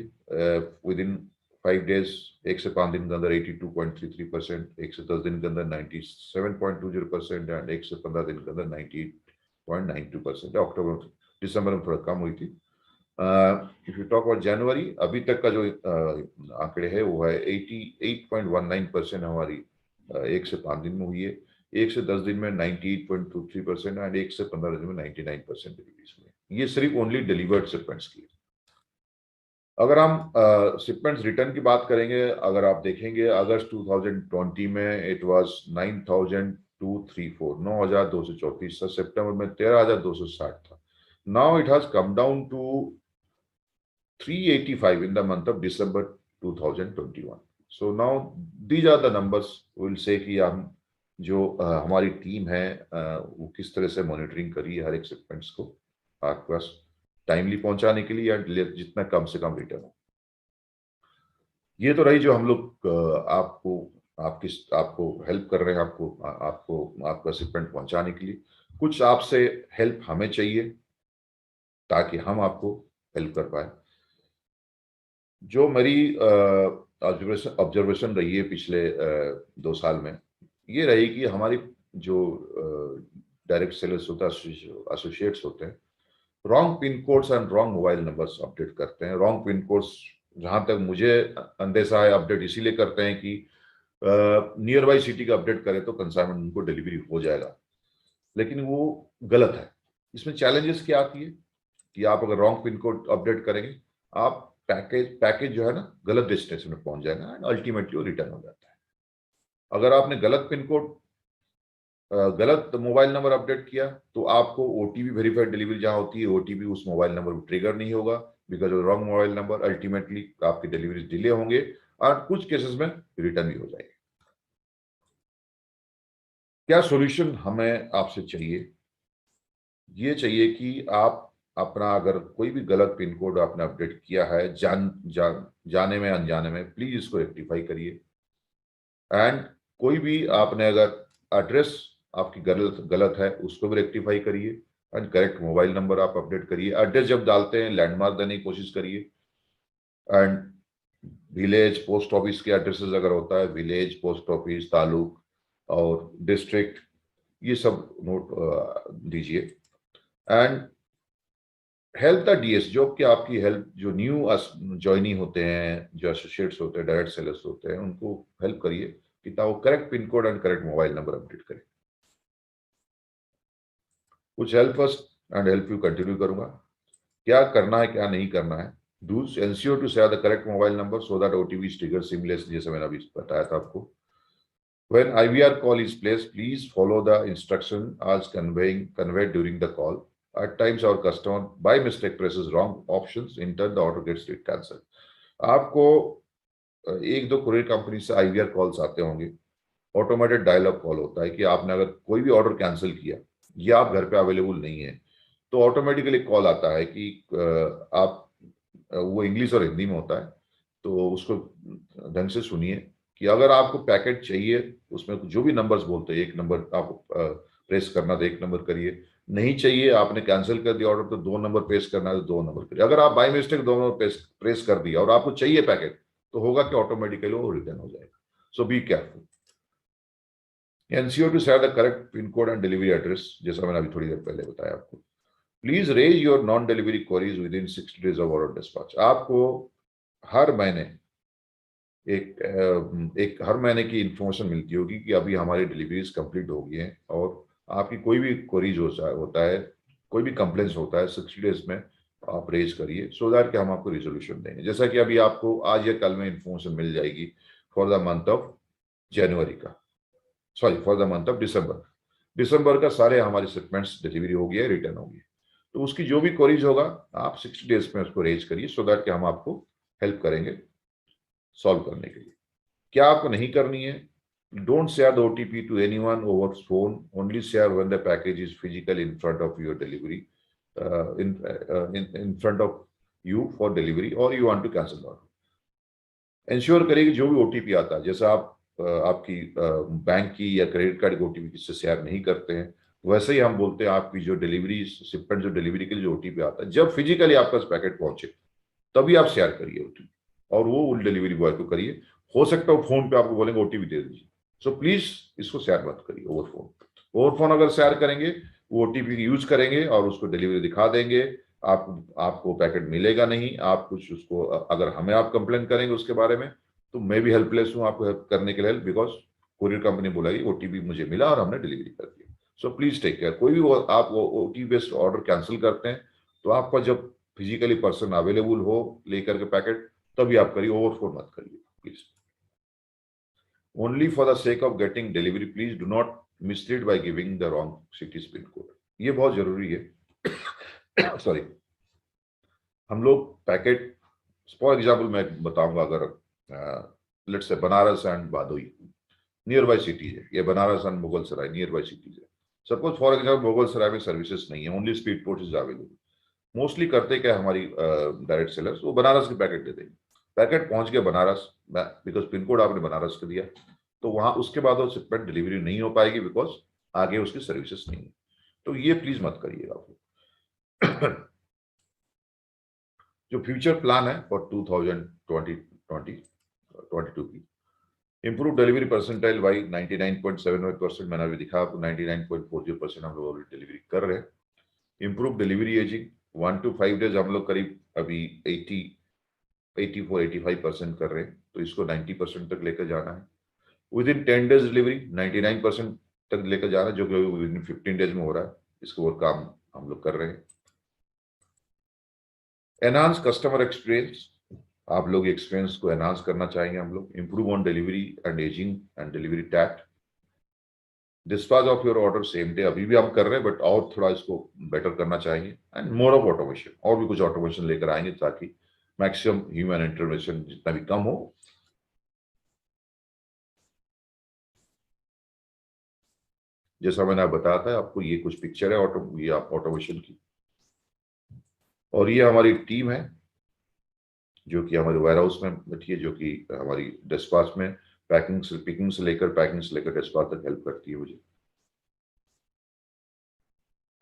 विद इन 5 डेज 1 से 5 दिन के अंदर 82.33%, 1 से 10 दिन के अंदर 97.20% एंड 1 से 15 दिन के अंदर 98.92%। अक्टूबर दिसंबर में थोड़ा कम हुई थी, इफ यू टॉक अबाउट जनवरी, अभी तक का जो आंकड़े है वो है 88.19% हमारी 1 से 5 दिन में हुई है, 1 से 10 दिन में 98.23% एंड 1 से 15 दिन में 99% डिलीवरीज हुई। ये सिर्फ ओनली डिलीवर्ड शिपमेंट्स की। अगर हम शिपमेंट्स रिटर्न की बात करेंगे, अगर आप देखेंगे अगस्त 2020 में इट वाज 9,234, 9,234 था, सितंबर में 13,260 था। Now it has come down to 385 in the month of December 2021. So now these are the numbers will say कि हम जो हमारी टीम है वो किस तरह से मॉनिटरिंग करी है हर एक शिपमेंट्स को आपके पास टाइमली पहुंचाने के लिए, या जितना कम से कम रिटर्न हो। ये तो रही जो हम लोग आपको हेल्प कर रहे हैं, आपको आपका शिपमेंट पहुंचाने के लिए। कुछ आपसे हेल्प हमें चाहिए ताकि हम आपको हेल्प कर पाए। जो मेरी ऑब्जर्वेशन रही है पिछले 2 साल में, ये रही कि हमारी जो डायरेक्ट सेलर्स होता है, एसोसिएट्स होते हैं, wrong pin codes and wrong mobile numbers update करते हैं। रॉन्ग पिन कोड्स जहां तक मुझे अंदेशा है अपडेट इसीलिए करते हैं कि नियर बाई सिटी का अपडेट करें तो कंसाइनमेंट उनको डिलीवरी हो जाएगा, लेकिन वो गलत है। इसमें चैलेंजेस क्या आती है कि आप अगर रॉन्ग पिन कोड अपडेट करेंगे, आप पैकेज जो है ना गलत डेस्टिनेशन में पहुंच जाएगा एंड अल्टीमेटली वो रिटर्न हो जाता है। अगर आपने गलत पिन कोड, गलत मोबाइल नंबर अपडेट किया तो आपको ओटीपी वेरीफाइड डिलीवरी जहां होती है, ओटीपी उस मोबाइल नंबर पर ट्रिगर नहीं होगा because of wrong mobile number. Ultimately आपकी डिलीवरी डिले होंगे और कुछ केसेस में रिटर्न भी हो जाएगी। क्या सॉल्यूशन हमें आपसे चाहिए? ये चाहिए कि आप अपना अगर कोई भी गलत पिन कोड आपने अपडेट किया है जाने में अनजाने में, प्लीज इसको रेक्टिफाई करिए। एंड कोई भी आपने अगर एड्रेस आपकी गलत है उसको भी रेक्टिफाई करिए एंड करेक्ट मोबाइल नंबर आप अपडेट करिए। एड्रेस जब डालते हैं लैंडमार्क देने की कोशिश करिए एंड विलेज पोस्ट ऑफिस के एड्रेसेस अगर होता है, विलेज पोस्ट ऑफिस, तालुक और डिस्ट्रिक्ट, ये सब नोट दीजिए। एंड हेल्प द डीएस, जो कि आपकी हेल्प, जो न्यू ज्वाइनी होते हैं, जो एसोसिएट्स होते हैं, डायरेक्ट सेलर्स होते हैं, उनको हेल्प करिए कि वो correct pin code and correct mobile number update करें। कुछ help first and help you continue करूंगा। क्या करना है क्या नहीं करना है। Do's ensure to share the correct mobile number so that OTP is triggered seamlessly, जैसे मैंने अभी बताया था आपको। When IVR call is placed, please follow the instruction as conveyed during the call. At times our customer by mistake presses wrong options, in turn the order gets cancelled. आपको 1-2 courier company से IVR calls आते होंगे, automated dialogue call होता है कि आपने अगर कोई भी ऑर्डर कैंसिल किया या आप घर पे अवेलेबल नहीं है तो ऑटोमेटिकली कॉल आता है कि आप, वो इंग्लिश और हिंदी में होता है, तो उसको ढंग से सुनिए कि अगर आपको पैकेट चाहिए उसमें जो भी नंबर्स बोलते हैं, 1 नंबर आपको प्रेस करना तो 1 नंबर करिए, नहीं चाहिए आपने कैंसिल कर दिया ऑर्डर तो 2 नंबर प्रेस करना है तो 2 नंबर करिए। अगर आप बाय मिस्टेक 2 नंबर प्रेस कर दिया और आपको चाहिए पैकेट तो होगा कि ऑटोमेटिकली वो रिटर्न हो जाएगा। So be careful. Ensure to share the correct pin code and delivery address, जैसा मैंने अभी थोड़ी देर पहले बताया आपको। Please raise your non delivery queries within 60 days of order dispatch. आपको हर महीने हर महीने की इंफॉर्मेशन मिलती होगी कि अभी हमारी डिलीवरीज कंप्लीट हो गई हैं और आपकी कोई भी क्वेरीज होता है, कोई भी कंप्लेंट्स होता है, 60 days में आप रेज करिए सो दैट कि हम आपको रिजोल्यूशन देंगे। जैसा कि अभी आपको आज या कल में इंफॉर्मेशन मिल जाएगी for the month of January का, sorry for the month of December का सारे हमारे शिपमेंट्स डिलीवरी हो गई है, रिटर्न हो गई, तो उसकी जो भी क्वेरीज होगा आप 60 days में उसको रेज करिए सो दैट कि हम आपको हेल्प करेंगे सॉल्व करने के लिए। क्या आपको नहीं करनी है? Don't share the OTP to anyone over phone, only share when the package is physically in front of your delivery, in front of you for delivery और you want to cancel the order. Ensure करिए कि जो भी OTP आता है, जैसा आप आपकी बैंक की या क्रेडिट कार्ड की ओटीपी किससे शेयर नहीं करते हैं, वैसे ही हम बोलते हैं आपकी जो डिलीवरी शिपमेंट, जो डिलीवरी के लिए जो ओटीपी आता है, जब फिजिकली आपका पैकेट पहुंचे तभी आप शेयर करिए ओटीपी, और वो डिलीवरी बॉय को करिए। हो सकता है फोन पे आपको बोलेंगे ओटीपी दे दीजिए, सो प्लीज इसको शेयर मत करिए ओवर फोन। अगर शेयर करेंगे वो ओटीपी यूज करेंगे और उसको डिलीवरी दिखा देंगे, आपको पैकेट मिलेगा नहीं। आप कुछ उसको, अगर हमें आप कंप्लेन करेंगे उसके बारे में, तो मैं भी हेल्पलेस हूँ आपको हेल्प करने के लिए, बिकॉज कुरियर कंपनी बोलेगी ओटीपी मुझे मिला और हमने डिलीवरी कर दी। So please take care. कोई भी आप ओटीपी बेस्ड ऑर्डर कैंसिल करते हैं तो आपका जब फिजिकली पर्सन अवेलेबल हो लेकर के पैकेट, तभी आप करिए, ओवरफ्लो मत करिए please. Only for the sake of getting delivery please do not mislead by giving the wrong cities pin code. ये बहुत जरूरी है। सॉरी, हम लोग पैकेट, फॉर एग्जाम्पल मैं बताऊंगा, अगर let's say Banaras and Bhadohi nearby cities है, ये Banaras and Mughalsarai nearby cities है। सपोज फॉर एग्जाम्पल मुगलसराय में सर्विसेज नहीं है, only speed post is available. Mostly करते क्या हमारी डायरेक्ट सेलर्स, वो बनारस के पैकेट देते हैं। पैकेट पहुंच गया बनारस, बिकॉज पिन कोड आपने बनारस का दिया, तो वहां उसके बाद वो शिपमेंट डिलीवरी नहीं हो पाएगी, बिकॉज आगे उसकी सर्विसेज नहीं है। तो ये प्लीज मत करिएगा आप। जो फ्यूचर प्लान है फॉर 2022 की, इंप्रूव डिलीवरी परसेंटाइल बाई 99.75%, मैंने अभी दिखा आपको 99.40% हम लोग ऑलरेडी डिलीवरी कर रहे हैं। Improve delivery ageing 1 to 5 days हम लोग करीब अभी 84-85% कर रहे हैं, तो इसको 90% तक लेकर जाना है। विद इन 10 डेज डिलीवरी 99% तक लेकर जाना है, जो कि विद इन 15 डेज में हो रहा है। इसको और काम हम लोग कर रहे हैं। एनहांस कस्टमर एक्सपीरियंस, आप लोग एक्सपीरियंस को एनहांस करना चाहेंगे हम लोग। Improve on delivery and ageing and delivery tact. Dispatch of your order same day, अभी भी हम कर रहे हैं, बट और थोड़ा इसको बेटर करना चाहिए। एंड मोर ऑफ ऑटोमेशन, और भी कुछ ऑटोमेशन लेकर आएंगे ताकि मैक्सिमम ह्यूमन इंटरवेंशन जितना भी कम हो। जैसा मैंने बताया था आपको, ये कुछ पिक्चर है ये ऑटोमेशन की, और ये हमारी टीम है जो कि हमारे वेयर हाउस में बैठी है, जो कि हमारी डिस्पैच में पिकिंग से लेकर डिस्पैच तक हेल्प करती है मुझे।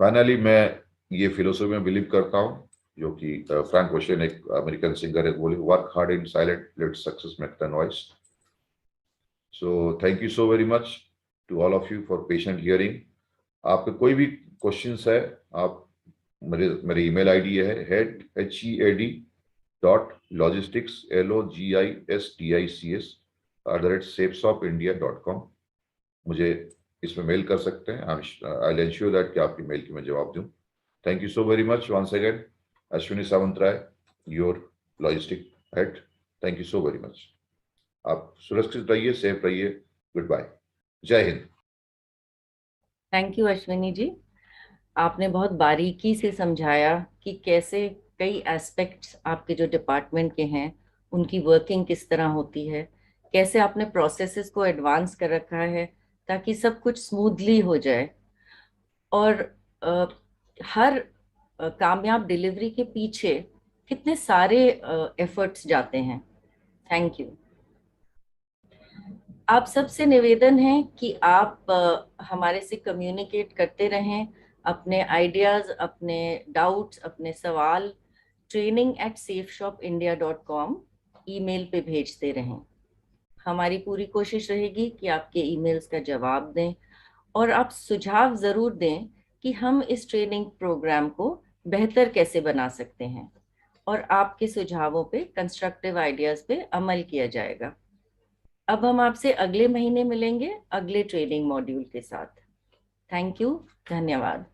फाइनली मैं ये फिलोसफी में बिलीव करता हूँ, जो कि फ्रैंक ओशन एक अमेरिकन सिंगर है, बोले work hard in silent, let success make the noise. So thank you so very much to all of you for patient hearing. आपके कोई भी क्वेश्चंस है, आप मेरी ईमेल आईडी है head@logistics@safeshopindia.com। मुझे इसमें मेल कर सकते हैं। आई विल एंश्योर दैट कि आपकी मेल की मैं जवाब दूं। Thank you so very much once again. Ashwini Sawantrai, your logistic head. Thank you so very much. आप सुरक्षित रहिए, सेफ रहिए। गुड बाय, जय हिंद। थैंक यू अश्विनी जी, आपने बहुत बारीकी से समझाया कि कैसे कई एस्पेक्ट्स आपके जो डिपार्टमेंट के हैं उनकी वर्किंग किस तरह होती है, कैसे आपने प्रोसेसेस को एडवांस कर रखा है ताकि सब कुछ स्मूथली हो जाए, और हर कामयाब डिलीवरी के पीछे कितने सारे एफर्ट्स जाते हैं। Thank you. आप सबसे निवेदन है कि आप हमारे से कम्युनिकेट करते रहें, अपने आइडियाज, अपने डाउट्स, अपने सवाल training@safeshopindia.com ईमेल पे भेजते रहें। हमारी पूरी कोशिश रहेगी कि आपके ईमेल्स का जवाब दें, और आप सुझाव ज़रूर दें कि हम इस ट्रेनिंग प्रोग्राम को बेहतर कैसे बना सकते हैं, और आपके सुझावों पे, कंस्ट्रक्टिव आइडियाज़ पे अमल किया जाएगा। अब हम आपसे अगले महीने मिलेंगे अगले ट्रेनिंग मॉड्यूल के साथ। थैंक यू, धन्यवाद।